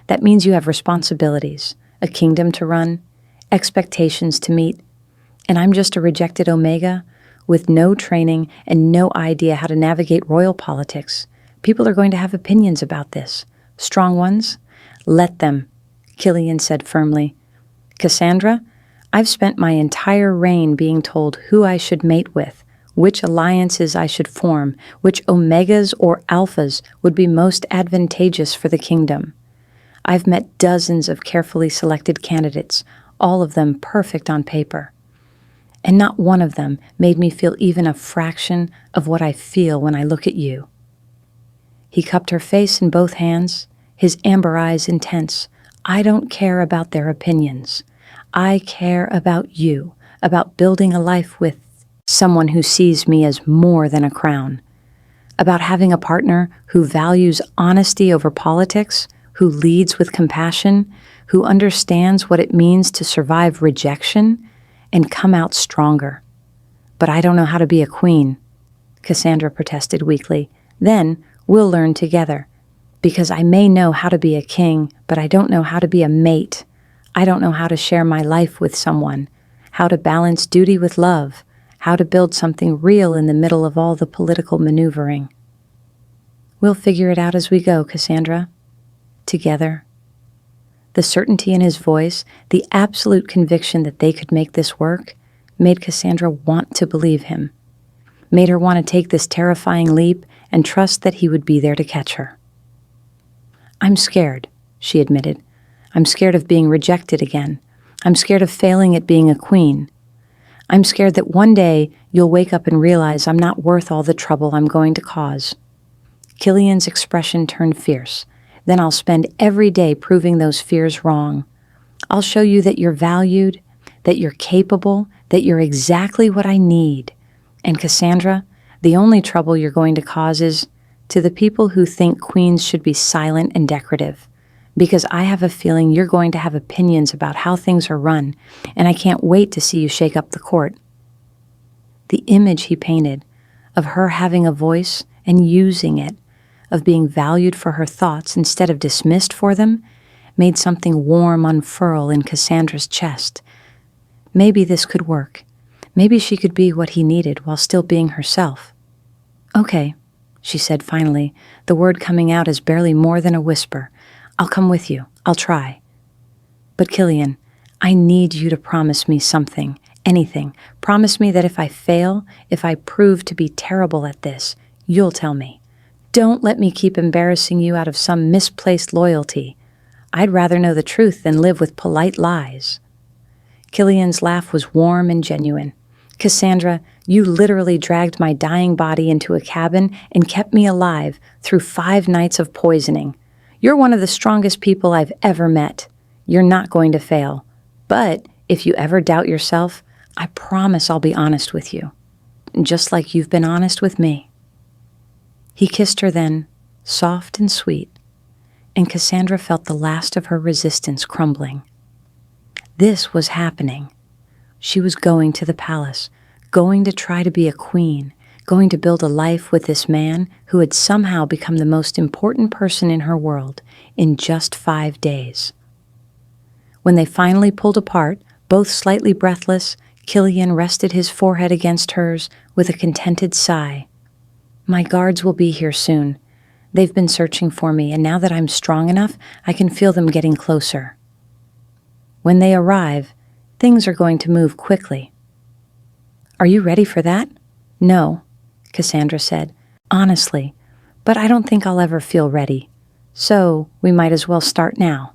That means you have responsibilities, a kingdom to run, expectations to meet, and I'm just a rejected Omega with no training and no idea how to navigate royal politics. People are going to have opinions about this. Strong ones? Let them," Killian said firmly. "Cassandra, I've spent my entire reign being told who I should mate with, which alliances I should form, which Omegas or Alphas would be most advantageous for the kingdom. I've met dozens of carefully selected candidates, all of them perfect on paper. And not one of them made me feel even a fraction of what I feel when I look at you." He cupped her face in both hands, his amber eyes intense. "I don't care about their opinions. I care about you, about building a life with someone who sees me as more than a crown, about having a partner who values honesty over politics, who leads with compassion, who understands what it means to survive rejection and come out stronger. But I don't know how to be a queen," Cassandra protested weakly. "Then we'll learn together, because I may know how to be a king, but I don't know how to be a mate. I don't know how to share my life with someone, how to balance duty with love, how to build something real in the middle of all the political maneuvering." "We'll figure it out as we go, Cassandra. Together." The certainty in his voice, the absolute conviction that they could make this work, made Cassandra want to believe him, made her want to take this terrifying leap and trust that he would be there to catch her. "I'm scared," she admitted. "I'm scared of being rejected again. I'm scared of failing at being a queen. I'm scared that one day you'll wake up and realize I'm not worth all the trouble I'm going to cause." Killian's expression turned fierce. "Then I'll spend every day proving those fears wrong. I'll show you that you're valued, that you're capable, that you're exactly what I need. And Cassandra, the only trouble you're going to cause is to the people who think queens should be silent and decorative, because I have a feeling you're going to have opinions about how things are run, and I can't wait to see you shake up the court." The image he painted of her having a voice and using it, of being valued for her thoughts instead of dismissed for them, made something warm unfurl in Cassandra's chest. Maybe this could work. Maybe she could be what he needed while still being herself. "Okay," she said finally, the word coming out as barely more than a whisper. "I'll come with you. I'll try. But Killian, I need you to promise me something, anything. Promise me that if I fail, if I prove to be terrible at this, you'll tell me. Don't let me keep embarrassing you out of some misplaced loyalty. I'd rather know the truth than live with polite lies." Killian's laugh was warm and genuine. "Cassandra, you literally dragged my dying body into a cabin and kept me alive through 5 nights of poisoning. You're one of the strongest people I've ever met. You're not going to fail. But if you ever doubt yourself, I promise I'll be honest with you, just like you've been honest with me." He kissed her then, soft and sweet, and Cassandra felt the last of her resistance crumbling. This was happening. She was going to the palace, going to try to be a queen, going to build a life with this man who had somehow become the most important person in her world in just 5 days. When they finally pulled apart, both slightly breathless, Killian rested his forehead against hers with a contented sigh. "My guards will be here soon. They've been searching for me, and now that I'm strong enough, I can feel them getting closer. When they arrive, things are going to move quickly." "Are you ready for that?" "No," Cassandra said, "honestly, but I don't think I'll ever feel ready. So we might as well start now."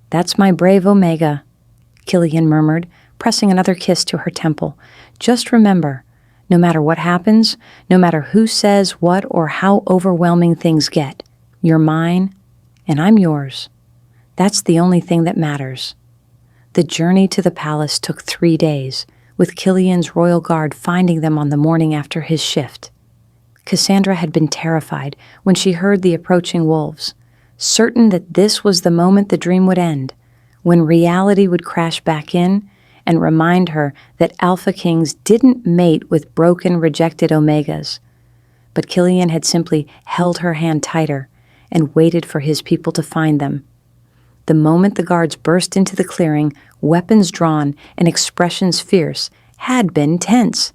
"That's my brave Omega," Killian murmured, pressing another kiss to her temple. "Just remember, no matter what happens, no matter who says what or how overwhelming things get, you're mine and I'm yours. That's the only thing that matters." The journey to the palace took 3 days, with Killian's royal guard finding them on the morning after his shift. Cassandra had been terrified when she heard the approaching wolves, certain that this was the moment the dream would end, when reality would crash back in and remind her that Alpha Kings didn't mate with broken, rejected Omegas. But Killian had simply held her hand tighter and waited for his people to find them. The moment the guards burst into the clearing, weapons drawn and expressions fierce, had been tense.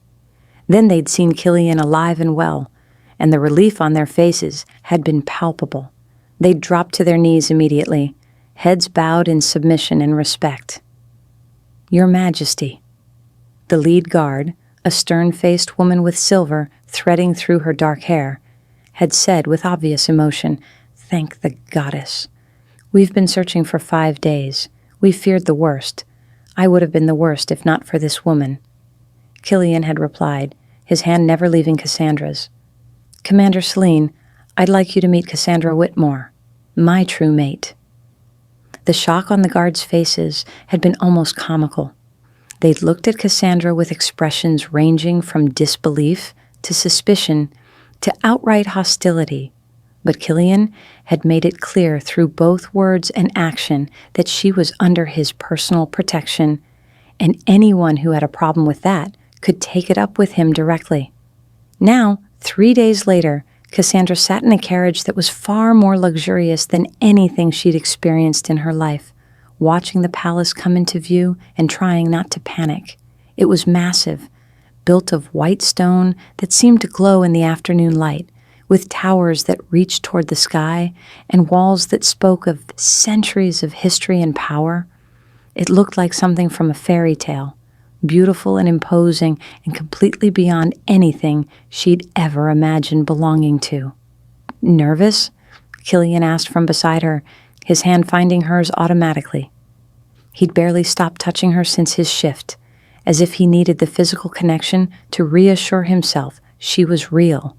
Then they'd seen Killian alive and well, and the relief on their faces had been palpable. They'd dropped to their knees immediately, heads bowed in submission and respect. "Your Majesty." The lead guard, a stern-faced woman with silver threading through her dark hair, had said with obvious emotion, "Thank the goddess. We've been searching for 5 days. We feared the worst. I would have been the worst if not for this woman." Killian had replied, his hand never leaving Cassandra's. "Commander Selene, I'd like you to meet Cassandra Whitmore, my true mate." The shock on the guards' faces had been almost comical. They'd looked at Cassandra with expressions ranging from disbelief to suspicion to outright hostility, but Killian had made it clear through both words and action that she was under his personal protection, and anyone who had a problem with that could take it up with him directly. Now, 3 days later, Cassandra sat in a carriage that was far more luxurious than anything she'd experienced in her life, watching the palace come into view and trying not to panic. It was massive, built of white stone that seemed to glow in the afternoon light, with towers that reached toward the sky and walls that spoke of centuries of history and power. It looked like something from a fairy tale, beautiful and imposing and completely beyond anything she'd ever imagined belonging to. "Nervous?" Killian asked from beside her, his hand finding hers automatically. He'd barely stopped touching her since his shift, as if he needed the physical connection to reassure himself she was real.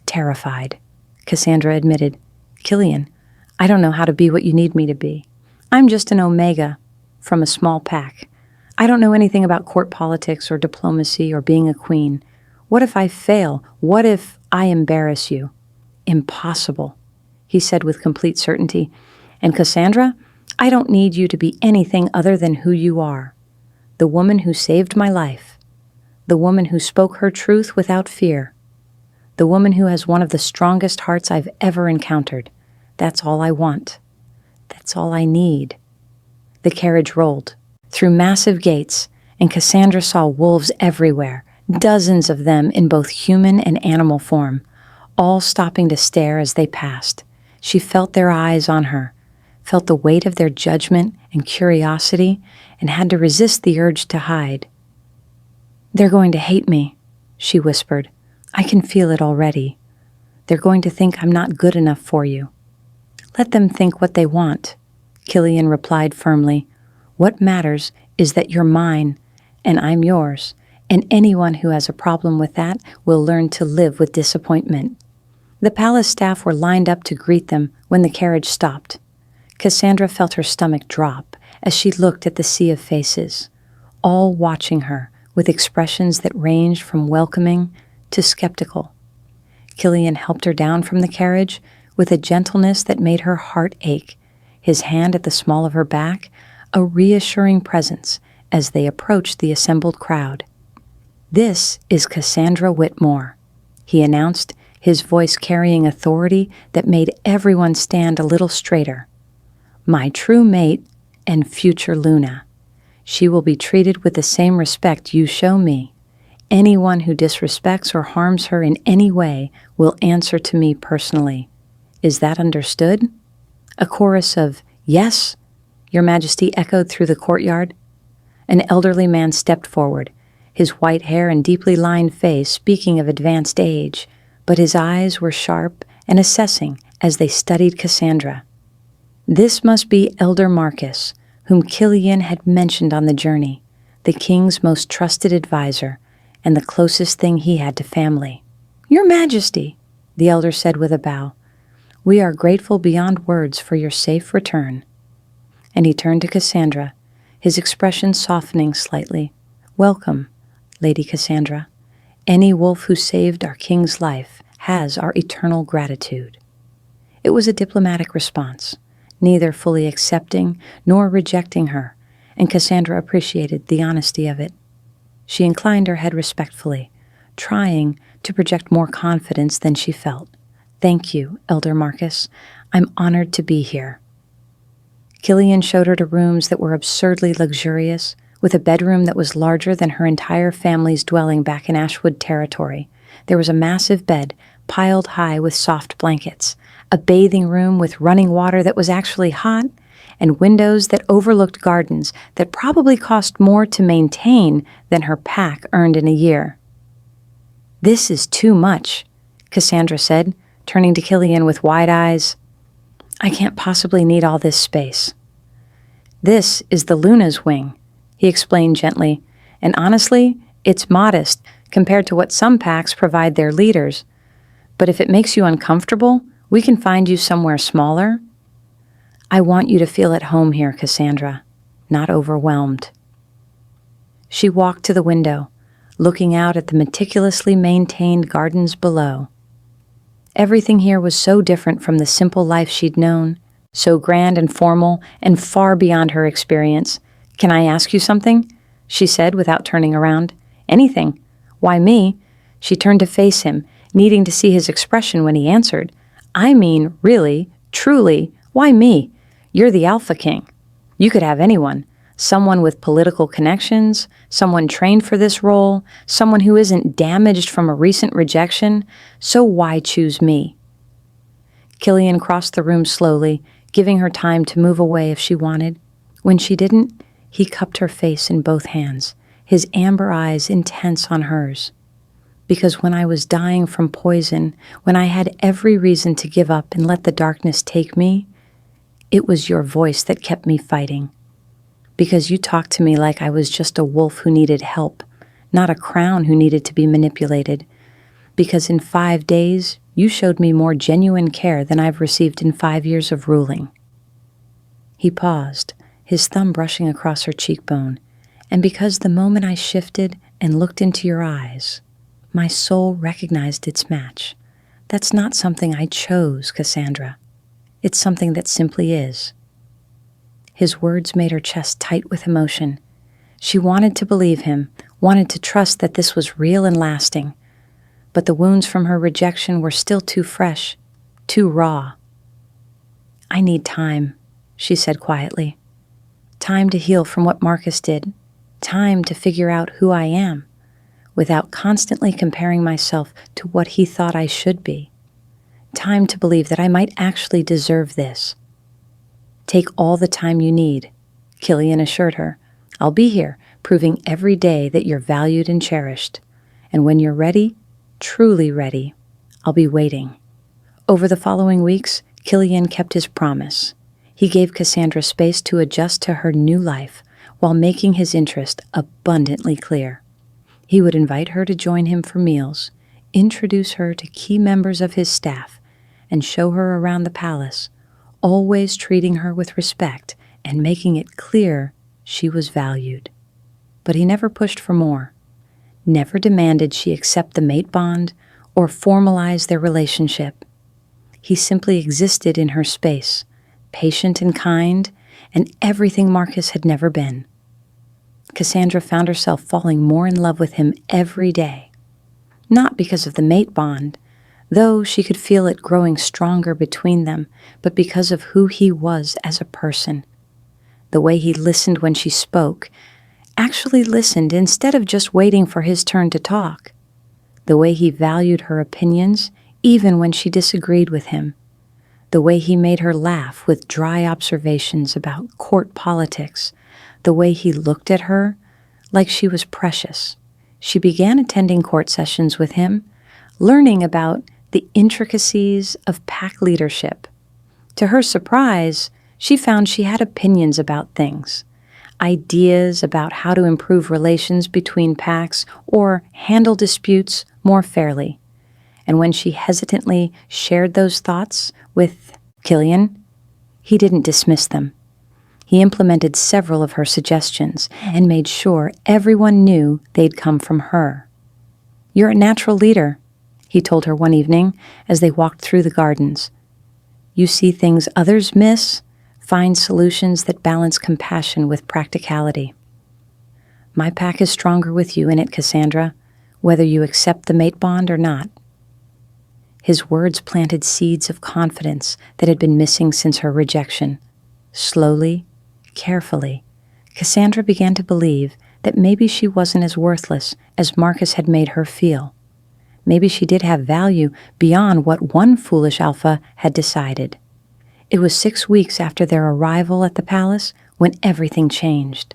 "Terrified," Cassandra admitted. "Killian, I don't know how to be what you need me to be. I'm just an Omega from a small pack. I don't know anything about court politics or diplomacy or being a queen. What if I fail? What if I embarrass you?" "Impossible," he said with complete certainty. "And Cassandra, I don't need you to be anything other than who you are. The woman who saved my life. The woman who spoke her truth without fear. The woman who has one of the strongest hearts I've ever encountered. That's all I want. That's all I need." The carriage rolled through massive gates, and Cassandra saw wolves everywhere, dozens of them in both human and animal form, all stopping to stare as they passed. She felt their eyes on her, felt the weight of their judgment and curiosity, and had to resist the urge to hide. "They're going to hate me," she whispered. "I can feel it already. They're going to think I'm not good enough for you." "Let them think what they want," Killian replied firmly. "What matters is that you're mine, and I'm yours, and anyone who has a problem with that will learn to live with disappointment." The palace staff were lined up to greet them when the carriage stopped. Cassandra felt her stomach drop as she looked at the sea of faces, all watching her with expressions that ranged from welcoming to skeptical. Killian helped her down from the carriage with a gentleness that made her heart ache, his hand at the small of her back, a reassuring presence as they approached the assembled crowd. "This is Cassandra Whitmore," he announced, his voice carrying authority that made everyone stand a little straighter. "My true mate and future Luna. She will be treated with the same respect you show me. Anyone who disrespects or harms her in any way will answer to me personally. Is that understood?" A chorus of "Yes, Your Majesty" echoed through the courtyard. An elderly man stepped forward, his white hair and deeply lined face speaking of advanced age, but his eyes were sharp and assessing as they studied Cassandra. This must be Elder Marcus, whom Killian had mentioned on the journey, the king's most trusted advisor and the closest thing he had to family. "Your Majesty," the elder said with a bow, "we are grateful beyond words for your safe return." And he turned to Cassandra, his expression softening slightly. "Welcome, Lady Cassandra. Any wolf who saved our king's life has our eternal gratitude." It was a diplomatic response, neither fully accepting nor rejecting her, and Cassandra appreciated the honesty of it. She inclined her head respectfully, trying to project more confidence than she felt. "Thank you, Elder Marcus. I'm honored to be here." Killian showed her to rooms that were absurdly luxurious, with a bedroom that was larger than her entire family's dwelling back in Ashwood Territory. There was a massive bed, piled high with soft blankets, a bathing room with running water that was actually hot, and windows that overlooked gardens that probably cost more to maintain than her pack earned in a year. "This is too much," Cassandra said, turning to Killian with wide eyes. "I can't possibly need all this space." "This is the Luna's wing," he explained gently, "and honestly, it's modest compared to what some packs provide their leaders. But if it makes you uncomfortable, we can find you somewhere smaller." "I want you to feel at home here, Cassandra, not overwhelmed." She walked to the window, looking out at the meticulously maintained gardens below. Everything here was so different from the simple life she'd known, so grand and formal and far beyond her experience. "Can I ask you something?" she said without turning around. "Anything. Why me?" She turned to face him, needing to see his expression when he answered. "I mean, really, truly, why me? You're the Alpha King. You could have anyone. Someone with political connections, someone trained for this role, someone who isn't damaged from a recent rejection. So why choose me?" Killian crossed the room slowly, giving her time to move away if she wanted. When she didn't, he cupped her face in both hands, his amber eyes intense on hers. "Because when I was dying from poison, when I had every reason to give up and let the darkness take me, it was your voice that kept me fighting. Because you talked to me like I was just a wolf who needed help, not a crown who needed to be manipulated. Because in 5 days, you showed me more genuine care than I've received in 5 years of ruling." He paused, his thumb brushing across her cheekbone. "And because the moment I shifted and looked into your eyes, my soul recognized its match. That's not something I chose, Cassandra. It's something that simply is." His words made her chest tight with emotion. She wanted to believe him, wanted to trust that this was real and lasting. But the wounds from her rejection were still too fresh, too raw. "I need time," she said quietly. "Time to heal from what Marcus did. Time to figure out who I am, without constantly comparing myself to what he thought I should be. Time to believe that I might actually deserve this." "Take all the time you need," Killian assured her. "I'll be here, proving every day that you're valued and cherished. And when you're ready, truly ready, I'll be waiting." Over the following weeks, Killian kept his promise. He gave Cassandra space to adjust to her new life while making his interest abundantly clear. He would invite her to join him for meals, introduce her to key members of his staff, and show her around the palace, always treating her with respect and making it clear she was valued. But he never pushed for more, never demanded she accept the mate bond or formalize their relationship. He simply existed in her space, patient and kind, and everything Marcus had never been. Cassandra found herself falling more in love with him every day. Not because of the mate bond, though she could feel it growing stronger between them, but because of who he was as a person. The way he listened when she spoke, actually listened instead of just waiting for his turn to talk. The way he valued her opinions, even when she disagreed with him. The way he made her laugh with dry observations about court politics. The way he looked at her like she was precious. She began attending court sessions with him, learning about the intricacies of pack leadership. To her surprise, she found she had opinions about things, ideas about how to improve relations between packs or handle disputes more fairly. And when she hesitantly shared those thoughts with Killian, he didn't dismiss them. He implemented several of her suggestions and made sure everyone knew they'd come from her. "You're a natural leader, he told her one evening as they walked through the gardens. You see things others miss, find solutions that balance compassion with practicality. My pack is stronger with you in it, Cassandra, whether you accept the mate bond or not. His words planted seeds of confidence that had been missing since her rejection. Slowly, carefully, Cassandra began to believe that maybe she wasn't as worthless as Marcus had made her feel. Maybe she did have value beyond what one foolish alpha had decided. It was 6 weeks after their arrival at the palace when everything changed.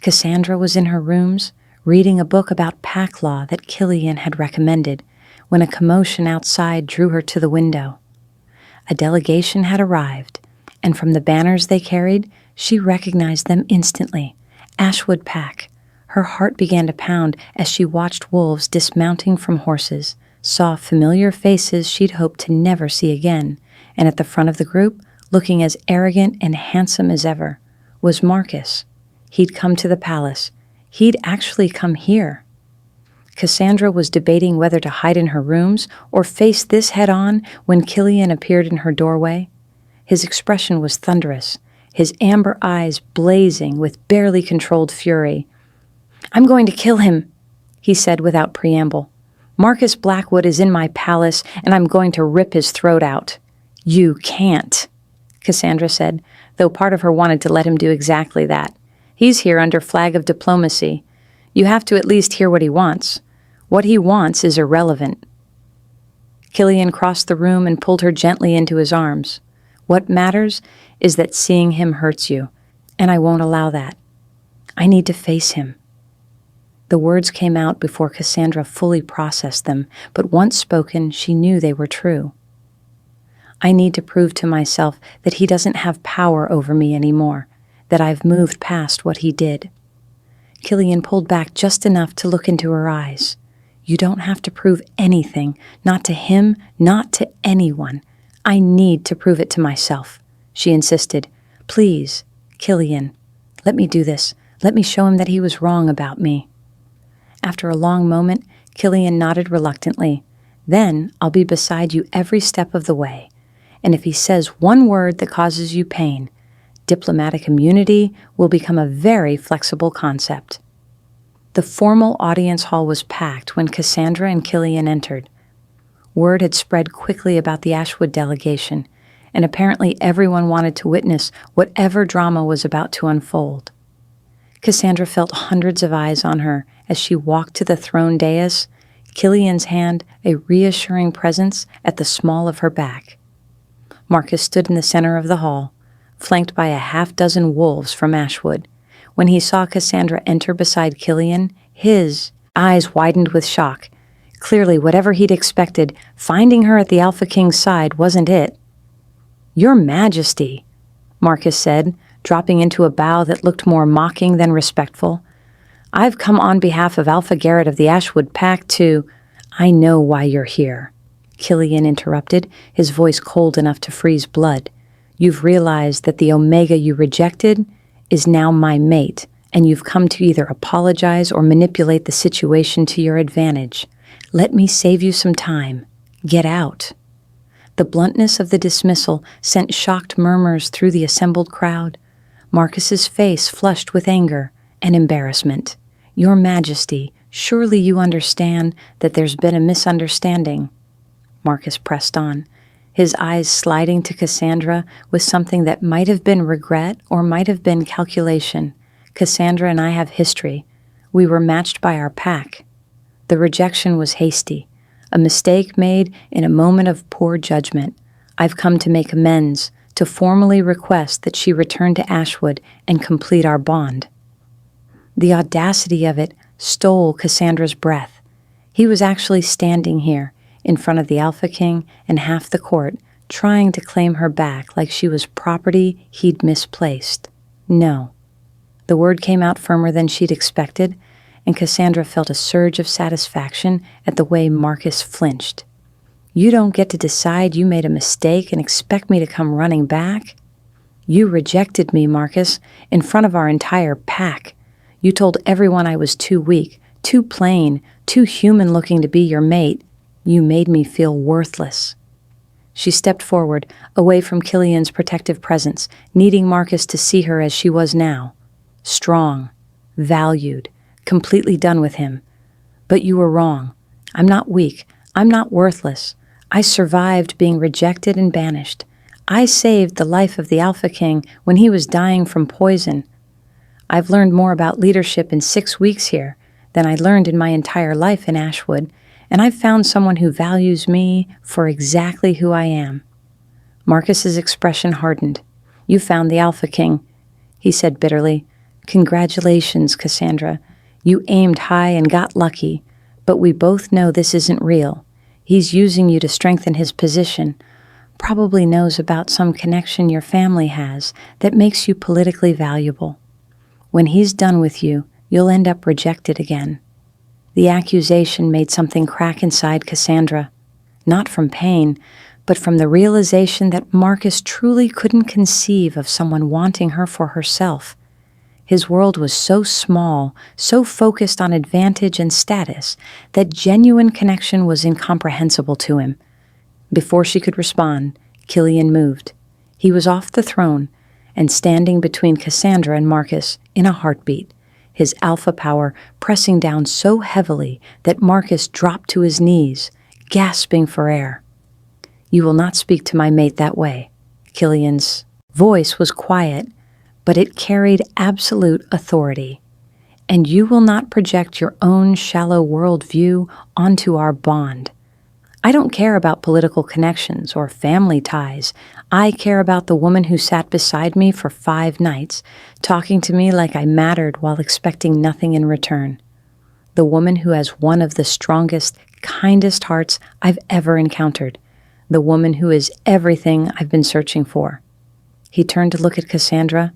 Cassandra was in her rooms, reading a book about pack law that Killian had recommended, when a commotion outside drew her to the window. A delegation had arrived, and from the banners they carried, she recognized them instantly. Ashwood Pack. Her heart began to pound as she watched wolves dismounting from horses, saw familiar faces she'd hoped to never see again, and at the front of the group, looking as arrogant and handsome as ever, was Marcus. He'd come to the palace. He'd actually come here. Cassandra was debating whether to hide in her rooms or face this head-on when Killian appeared in her doorway. His expression was thunderous, his amber eyes blazing with barely controlled fury. "I'm going to kill him," he said without preamble. "Marcus Blackwood is in my palace, and I'm going to rip his throat out." "You can't," Cassandra said, though part of her wanted to let him do exactly that. "He's here under flag of diplomacy. You have to at least hear what he wants. What he wants is irrelevant." Killian crossed the room and pulled her gently into his arms. "What matters is that seeing him hurts you, and I won't allow that. I need to face him." The words came out before Cassandra fully processed them, but once spoken, she knew they were true. "I need to prove to myself that he doesn't have power over me anymore, that I've moved past what he did." Killian pulled back just enough to look into her eyes. "You don't have to prove anything, not to him, not to anyone. I need to prove it to myself," she insisted. "Please, Killian, let me do this. Let me show him that he was wrong about me." After a long moment, Killian nodded reluctantly. "Then I'll be beside you every step of the way. And if he says one word that causes you pain, diplomatic immunity will become a very flexible concept." The formal audience hall was packed when Cassandra and Killian entered. Word had spread quickly about the Ashwood delegation, and apparently everyone wanted to witness whatever drama was about to unfold. Cassandra felt hundreds of eyes on her as she walked to the throne dais, Killian's hand a reassuring presence at the small of her back. Marcus stood in the center of the hall, flanked by a half-dozen wolves from Ashwood. When he saw Cassandra enter beside Killian, his eyes widened with shock. Clearly, whatever he'd expected, finding her at the Alpha King's side wasn't it. "Your Majesty," Marcus said, dropping into a bow that looked more mocking than respectful. "I've come on behalf of Alpha Garrett of the Ashwood Pack to—" "I know why you're here," Killian interrupted, his voice cold enough to freeze blood. "You've realized that the Omega you rejected is now my mate, and you've come to either apologize or manipulate the situation to your advantage. Let me save you some time. Get out." The bluntness of the dismissal sent shocked murmurs through the assembled crowd. Marcus's face flushed with anger and embarrassment. "Your Majesty, surely you understand that there's been a misunderstanding." Marcus pressed on, his eyes sliding to Cassandra with something that might have been regret or might have been calculation. "Cassandra and I have history. We were matched by our pack. The rejection was hasty, a mistake made in a moment of poor judgment. I've come to make amends, to formally request that she return to Ashwood and complete our bond." The audacity of it stole Cassandra's breath. He was actually standing here, in front of the Alpha King and half the court, trying to claim her back like she was property he'd misplaced. No. The word came out firmer than she'd expected, and Cassandra felt a surge of satisfaction at the way Marcus flinched. "You don't get to decide you made a mistake and expect me to come running back? You rejected me, Marcus, in front of our entire pack. You told everyone I was too weak, too plain, too human-looking to be your mate. You made me feel worthless." She stepped forward, away from Killian's protective presence, needing Marcus to see her as she was now. Strong, valued, completely done with him. "But you were wrong. I'm not weak. I'm not worthless. I survived being rejected and banished. I saved the life of the Alpha King when he was dying from poison. I've learned more about leadership in 6 weeks here than I learned in my entire life in Ashwood, and I've found someone who values me for exactly who I am." Marcus's expression hardened. "You found the Alpha King," he said bitterly. "Congratulations, Cassandra. You aimed high and got lucky, but we both know this isn't real. He's using you to strengthen his position. Probably knows about some connection your family has that makes you politically valuable. When he's done with you, you'll end up rejected again." The accusation made something crack inside Cassandra, not from pain, but from the realization that Marcus truly couldn't conceive of someone wanting her for herself. His world was so small, so focused on advantage and status, that genuine connection was incomprehensible to him. Before she could respond, Killian moved. He was off the throne and standing between Cassandra and Marcus in a heartbeat, his alpha power pressing down so heavily that Marcus dropped to his knees, gasping for air. "You will not speak to my mate that way." Killian's voice was quiet, but it carried absolute authority. "And you will not project your own shallow worldview onto our bond. I don't care about political connections or family ties. I care about the woman who sat beside me for 5 nights, talking to me like I mattered while expecting nothing in return. The woman who has one of the strongest, kindest hearts I've ever encountered. The woman who is everything I've been searching for." He turned to look at Cassandra,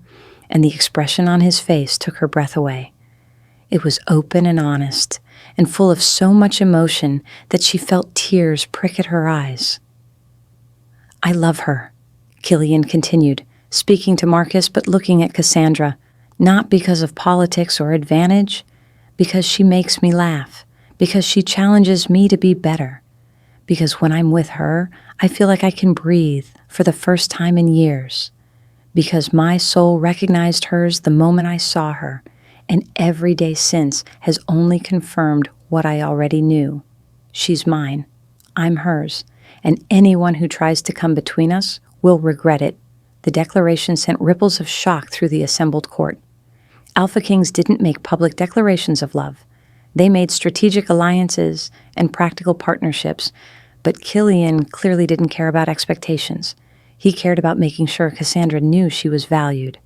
and the expression on his face took her breath away. It was open and honest, and full of so much emotion that she felt tears prick at her eyes. "I love her," Killian continued, speaking to Marcus but looking at Cassandra, "not because of politics or advantage, because she makes me laugh, because she challenges me to be better, because when I'm with her, I feel like I can breathe for the first time in years, because my soul recognized hers the moment I saw her, and every day since has only confirmed what I already knew. She's mine, I'm hers, and anyone who tries to come between us will regret it." The declaration sent ripples of shock through the assembled court. Alpha Kings didn't make public declarations of love. They made strategic alliances and practical partnerships, but Killian clearly didn't care about expectations. He cared about making sure Cassandra knew she was valued.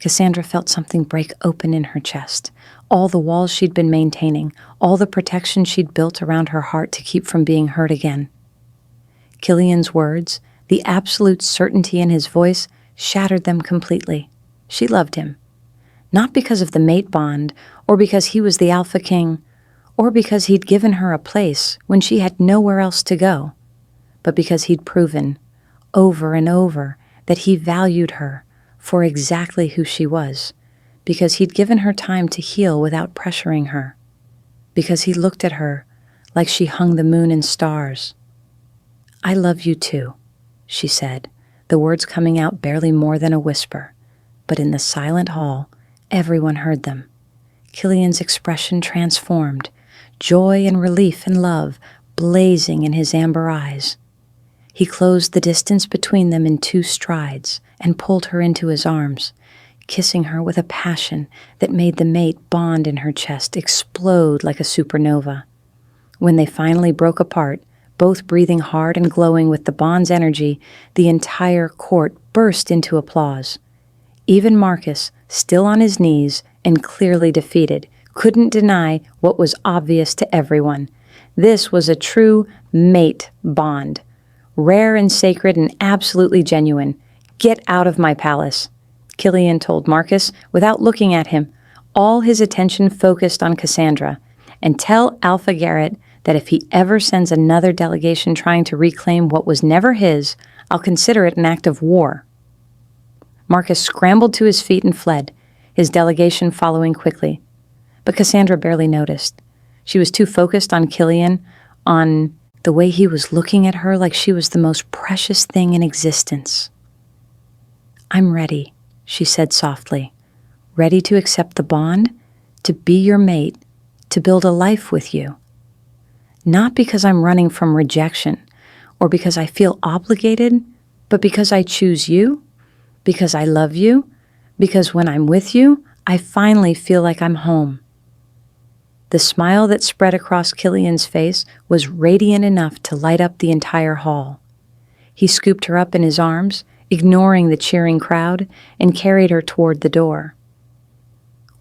Cassandra felt something break open in her chest. All the walls she'd been maintaining, all the protection she'd built around her heart to keep from being hurt again. Killian's words, the absolute certainty in his voice, shattered them completely. She loved him. Not because of the mate bond, or because he was the Alpha King, or because he'd given her a place when she had nowhere else to go, but because he'd proven, over and over, that he valued her for exactly who she was, because he'd given her time to heal without pressuring her, because he looked at her like she hung the moon and stars. "I love you too," she said, the words coming out barely more than a whisper, but in the silent hall, everyone heard them. Killian's expression transformed, joy and relief and love blazing in his amber eyes. He closed the distance between them in 2 strides and pulled her into his arms, kissing her with a passion that made the mate bond in her chest explode like a supernova. When they finally broke apart, both breathing hard and glowing with the bond's energy, the entire court burst into applause. Even Marcus, still on his knees and clearly defeated, couldn't deny what was obvious to everyone. This was a true mate bond. Rare and sacred and absolutely genuine. "Get out of my palace," Killian told Marcus without looking at him, all his attention focused on Cassandra, "and tell Alpha Garrett that if he ever sends another delegation trying to reclaim what was never his, I'll consider it an act of war." Marcus scrambled to his feet and fled, his delegation following quickly. But Cassandra barely noticed. She was too focused on Killian, on the way he was looking at her like she was the most precious thing in existence. "I'm ready," she said softly. "Ready to accept the bond, to be your mate, to build a life with you. Not because I'm running from rejection or because I feel obligated, but because I choose you, because I love you, because when I'm with you, I finally feel like I'm home." The smile that spread across Killian's face was radiant enough to light up the entire hall. He scooped her up in his arms, ignoring the cheering crowd, and carried her toward the door.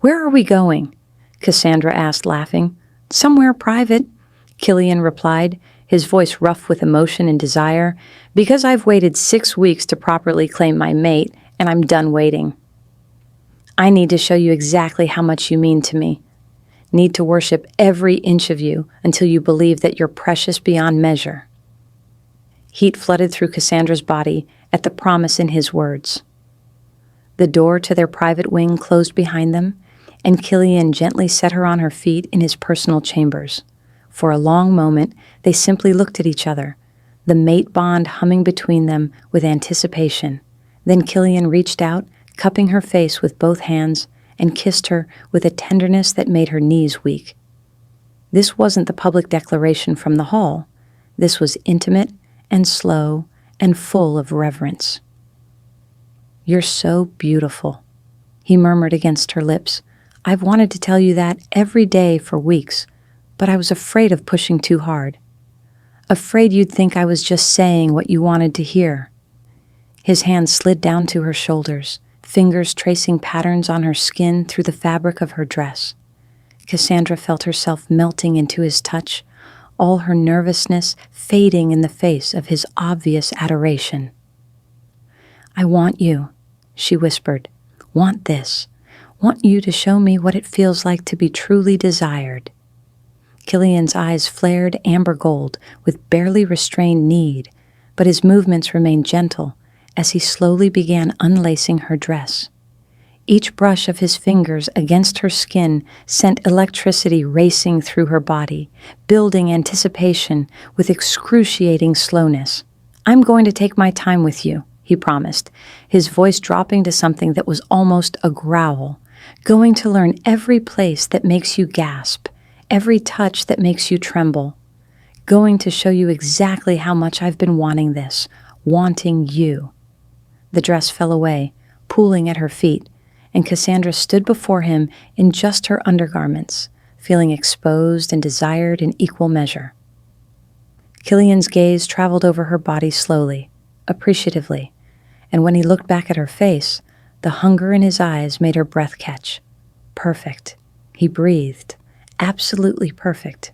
"Where are we going?" Cassandra asked, laughing. "Somewhere private," Killian replied, his voice rough with emotion and desire. "Because I've waited 6 weeks to properly claim my mate, and I'm done waiting. I need to show you exactly how much you mean to me. Need to worship every inch of you until you believe that you're precious beyond measure." Heat flooded through Cassandra's body at the promise in his words. The door to their private wing closed behind them, and Killian gently set her on her feet in his personal chambers. For a long moment, they simply looked at each other, the mate bond humming between them with anticipation. Then Killian reached out, cupping her face with both hands, and kissed her with a tenderness that made her knees weak. This wasn't the public declaration from the hall. This was intimate and slow and full of reverence. "You're so beautiful," he murmured against her lips. "I've wanted to tell you that every day for weeks, but I was afraid of pushing too hard. Afraid you'd think I was just saying what you wanted to hear." His hand slid down to her shoulders, fingers tracing patterns on her skin through the fabric of her dress. Cassandra felt herself melting into his touch, all her nervousness fading in the face of his obvious adoration. "I want you," she whispered. "Want this. Want you to show me what it feels like to be truly desired." Killian's eyes flared amber gold with barely restrained need, but his movements remained gentle as he slowly began unlacing her dress. Each brush of his fingers against her skin sent electricity racing through her body, building anticipation with excruciating slowness. "I'm going to take my time with you," he promised, his voice dropping to something that was almost a growl. "Going to learn every place that makes you gasp, every touch that makes you tremble. Going to show you exactly how much I've been wanting this, wanting you." The dress fell away, pooling at her feet, and Cassandra stood before him in just her undergarments, feeling exposed and desired in equal measure. Killian's gaze traveled over her body slowly, appreciatively, and when he looked back at her face, the hunger in his eyes made her breath catch. Perfect, he breathed, absolutely perfect.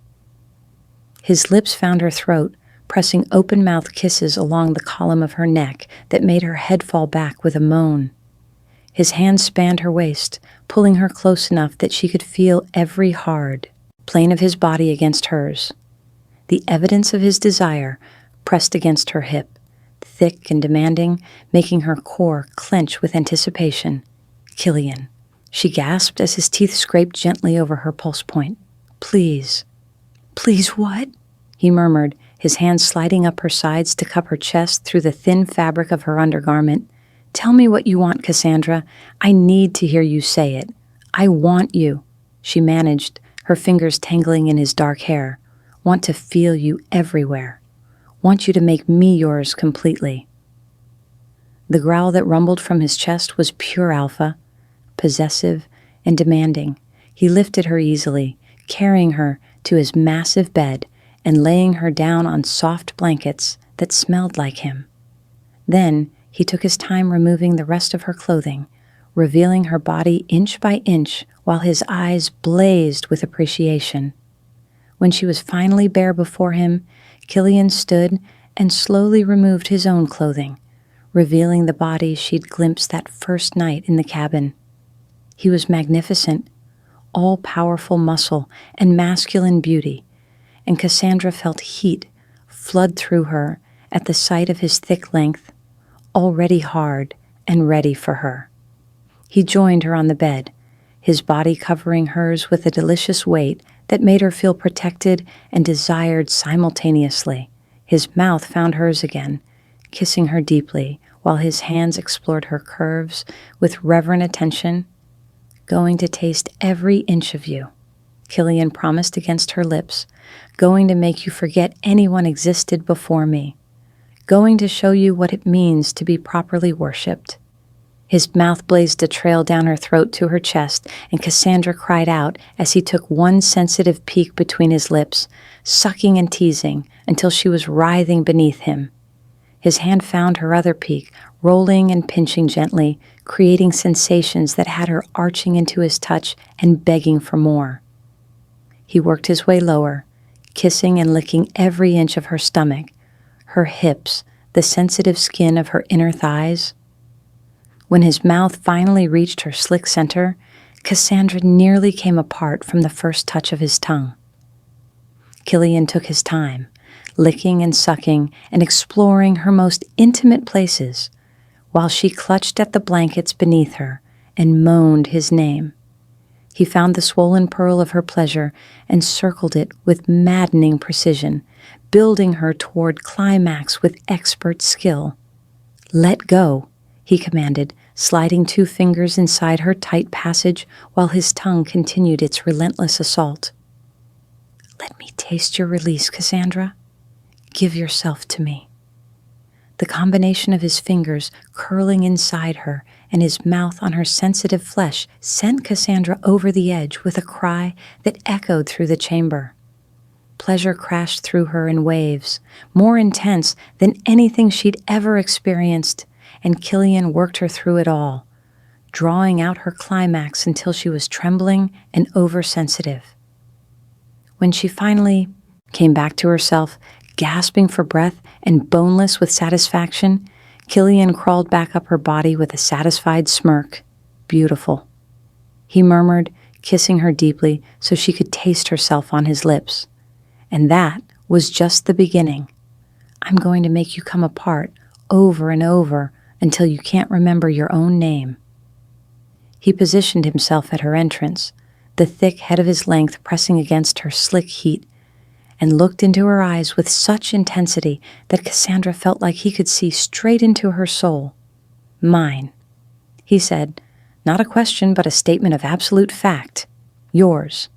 His lips found her throat, pressing open-mouthed kisses along the column of her neck that made her head fall back with a moan. His hand spanned her waist, pulling her close enough that she could feel every hard plane of his body against hers. The evidence of his desire pressed against her hip, thick and demanding, making her core clench with anticipation. "Killian," she gasped as his teeth scraped gently over her pulse point. "Please." "Please what?" he murmured, his hands sliding up her sides to cup her chest through the thin fabric of her undergarment. "Tell me what you want, Cassandra. I need to hear you say it. I want you," she managed, her fingers tangling in his dark hair. "Want to feel you everywhere. Want you to make me yours completely." The growl that rumbled from his chest was pure alpha, possessive and demanding. He lifted her easily, carrying her to his massive bed and laying her down on soft blankets that smelled like him. Then he took his time removing the rest of her clothing, revealing her body inch by inch while his eyes blazed with appreciation. When she was finally bare before him, Killian stood and slowly removed his own clothing, revealing the body she'd glimpsed that first night in the cabin. He was magnificent, all-powerful muscle and masculine beauty, and Cassandra felt heat flood through her at the sight of his thick length, already hard and ready for her. He joined her on the bed, his body covering hers with a delicious weight that made her feel protected and desired simultaneously. His mouth found hers again, kissing her deeply, while his hands explored her curves with reverent attention. "Going to taste every inch of you," Killian promised against her lips. "Going to make you forget anyone existed before me. Going to show you what it means to be properly worshipped." His mouth blazed a trail down her throat to her chest, and Cassandra cried out as he took one sensitive peek between his lips, sucking and teasing until she was writhing beneath him. His hand found her other peak, rolling and pinching gently, creating sensations that had her arching into his touch and begging for more. He worked his way lower, kissing and licking every inch of her stomach, her hips, the sensitive skin of her inner thighs. When his mouth finally reached her slick center, Cassandra nearly came apart from the first touch of his tongue. Killian took his time, licking and sucking and exploring her most intimate places, while she clutched at the blankets beneath her and moaned his name. He found the swollen pearl of her pleasure and circled it with maddening precision, building her toward climax with expert skill. "Let go," he commanded, sliding 2 fingers inside her tight passage while his tongue continued its relentless assault. "Let me taste your release, Cassandra. Give yourself to me." The combination of his fingers curling inside her and his mouth on her sensitive flesh sent Cassandra over the edge with a cry that echoed through the chamber. Pleasure crashed through her in waves, more intense than anything she'd ever experienced, and Killian worked her through it all, drawing out her climax until she was trembling and oversensitive. When she finally came back to herself, gasping for breath and boneless with satisfaction, Killian crawled back up her body with a satisfied smirk. "Beautiful," he murmured, kissing her deeply so she could taste herself on his lips. "And that was just the beginning. I'm going to make you come apart over and over until you can't remember your own name." He positioned himself at her entrance, the thick head of his length pressing against her slick heat, and looked into her eyes with such intensity that Cassandra felt like he could see straight into her soul. "Mine," he said, "not a question but a statement of absolute fact. Yours."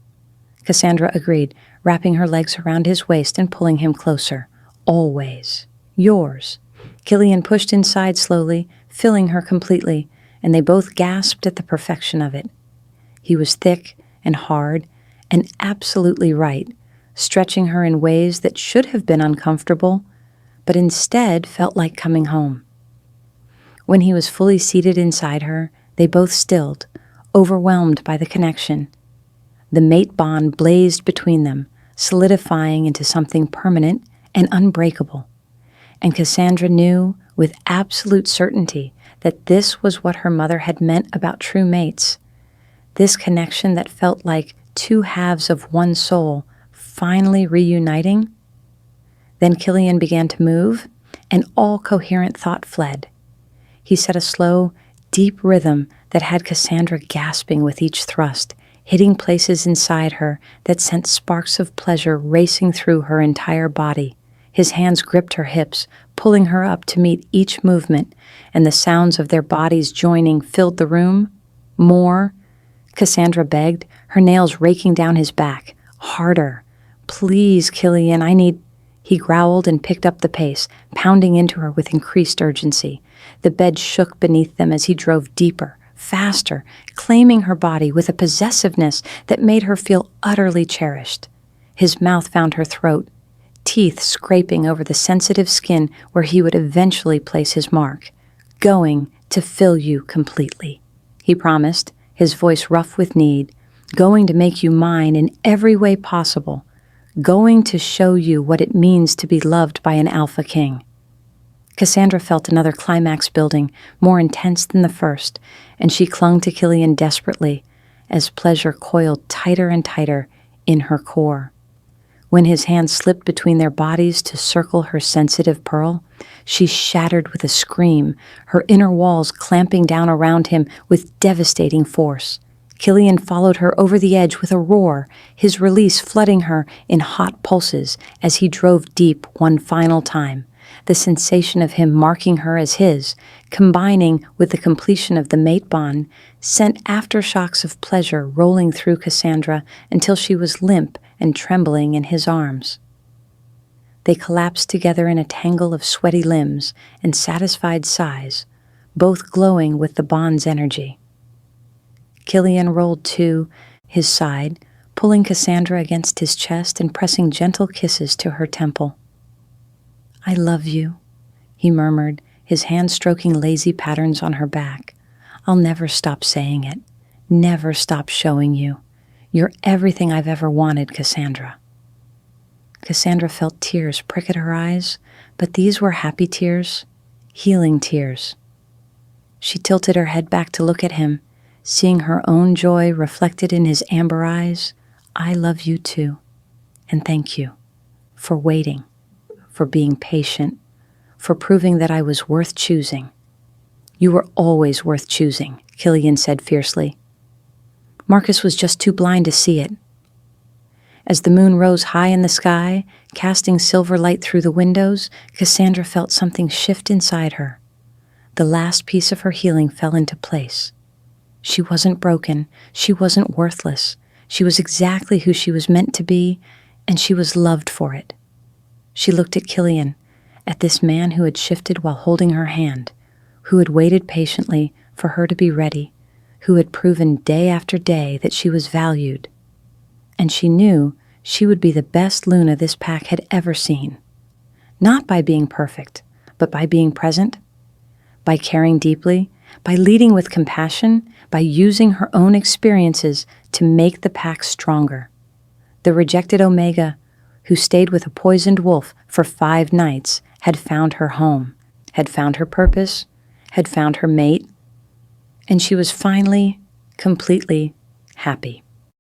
Cassandra agreed, wrapping her legs around his waist and pulling him closer. "Always. Yours." Killian pushed inside slowly, filling her completely, and they both gasped at the perfection of it. He was thick and hard and absolutely right, stretching her in ways that should have been uncomfortable, but instead felt like coming home. When he was fully seated inside her, they both stilled, overwhelmed by the connection. The mate bond blazed between them, solidifying into something permanent and unbreakable. And Cassandra knew with absolute certainty that this was what her mother had meant about true mates. This connection that felt like 2 halves of one soul finally reuniting. Then Killian began to move, and all coherent thought fled. He set a slow, deep rhythm that had Cassandra gasping with each thrust, hitting places inside her that sent sparks of pleasure racing through her entire body. His hands gripped her hips, pulling her up to meet each movement, and the sounds of their bodies joining filled the room. "More," Cassandra begged, her nails raking down his back. "Harder. Please, Killian, I need—" He growled and picked up the pace, pounding into her with increased urgency. The bed shook beneath them as he drove deeper, faster, claiming her body with a possessiveness that made her feel utterly cherished. His mouth found her throat, teeth scraping over the sensitive skin where he would eventually place his mark. "Going to fill you completely," he promised, his voice rough with need. "Going to make you mine in every way possible. Going to show you what it means to be loved by an alpha king." Cassandra felt another climax building, more intense than the first, and she clung to Killian desperately as pleasure coiled tighter and tighter in her core. When his hand slipped between their bodies to circle her sensitive pearl, she shattered with a scream, her inner walls clamping down around him with devastating force. Killian followed her over the edge with a roar, his release flooding her in hot pulses as he drove deep one final time, the sensation of him marking her as his, combining with the completion of the mate bond, sent aftershocks of pleasure rolling through Cassandra until she was limp and trembling in his arms. They collapsed together in a tangle of sweaty limbs and satisfied sighs, both glowing with the bond's energy. Killian rolled to his side, pulling Cassandra against his chest and pressing gentle kisses to her temple. "I love you," he murmured, his hand stroking lazy patterns on her back. "I'll never stop saying it, never stop showing you. You're everything I've ever wanted, Cassandra." Cassandra felt tears prick at her eyes, but these were happy tears, healing tears. She tilted her head back to look at him, seeing her own joy reflected in his amber eyes. "I love you too, and thank you for waiting, for being patient, for proving that I was worth choosing." "You were always worth choosing," Killian said fiercely. Marcus was just too blind to see it. As the moon rose high in the sky, casting silver light through the windows, Cassandra felt something shift inside her. The last piece of her healing fell into place. She wasn't broken, she wasn't worthless, she was exactly who she was meant to be, and she was loved for it. She looked at Killian, at this man who had shifted while holding her hand, who had waited patiently for her to be ready, who had proven day after day that she was valued. And she knew she would be the best Luna this pack had ever seen. Not by being perfect, but by being present, by caring deeply, by leading with compassion, by using her own experiences to make the pack stronger. The rejected Omega, who stayed with a poisoned wolf for 5 nights, had found her home, had found her purpose, had found her mate, and she was finally, completely happy.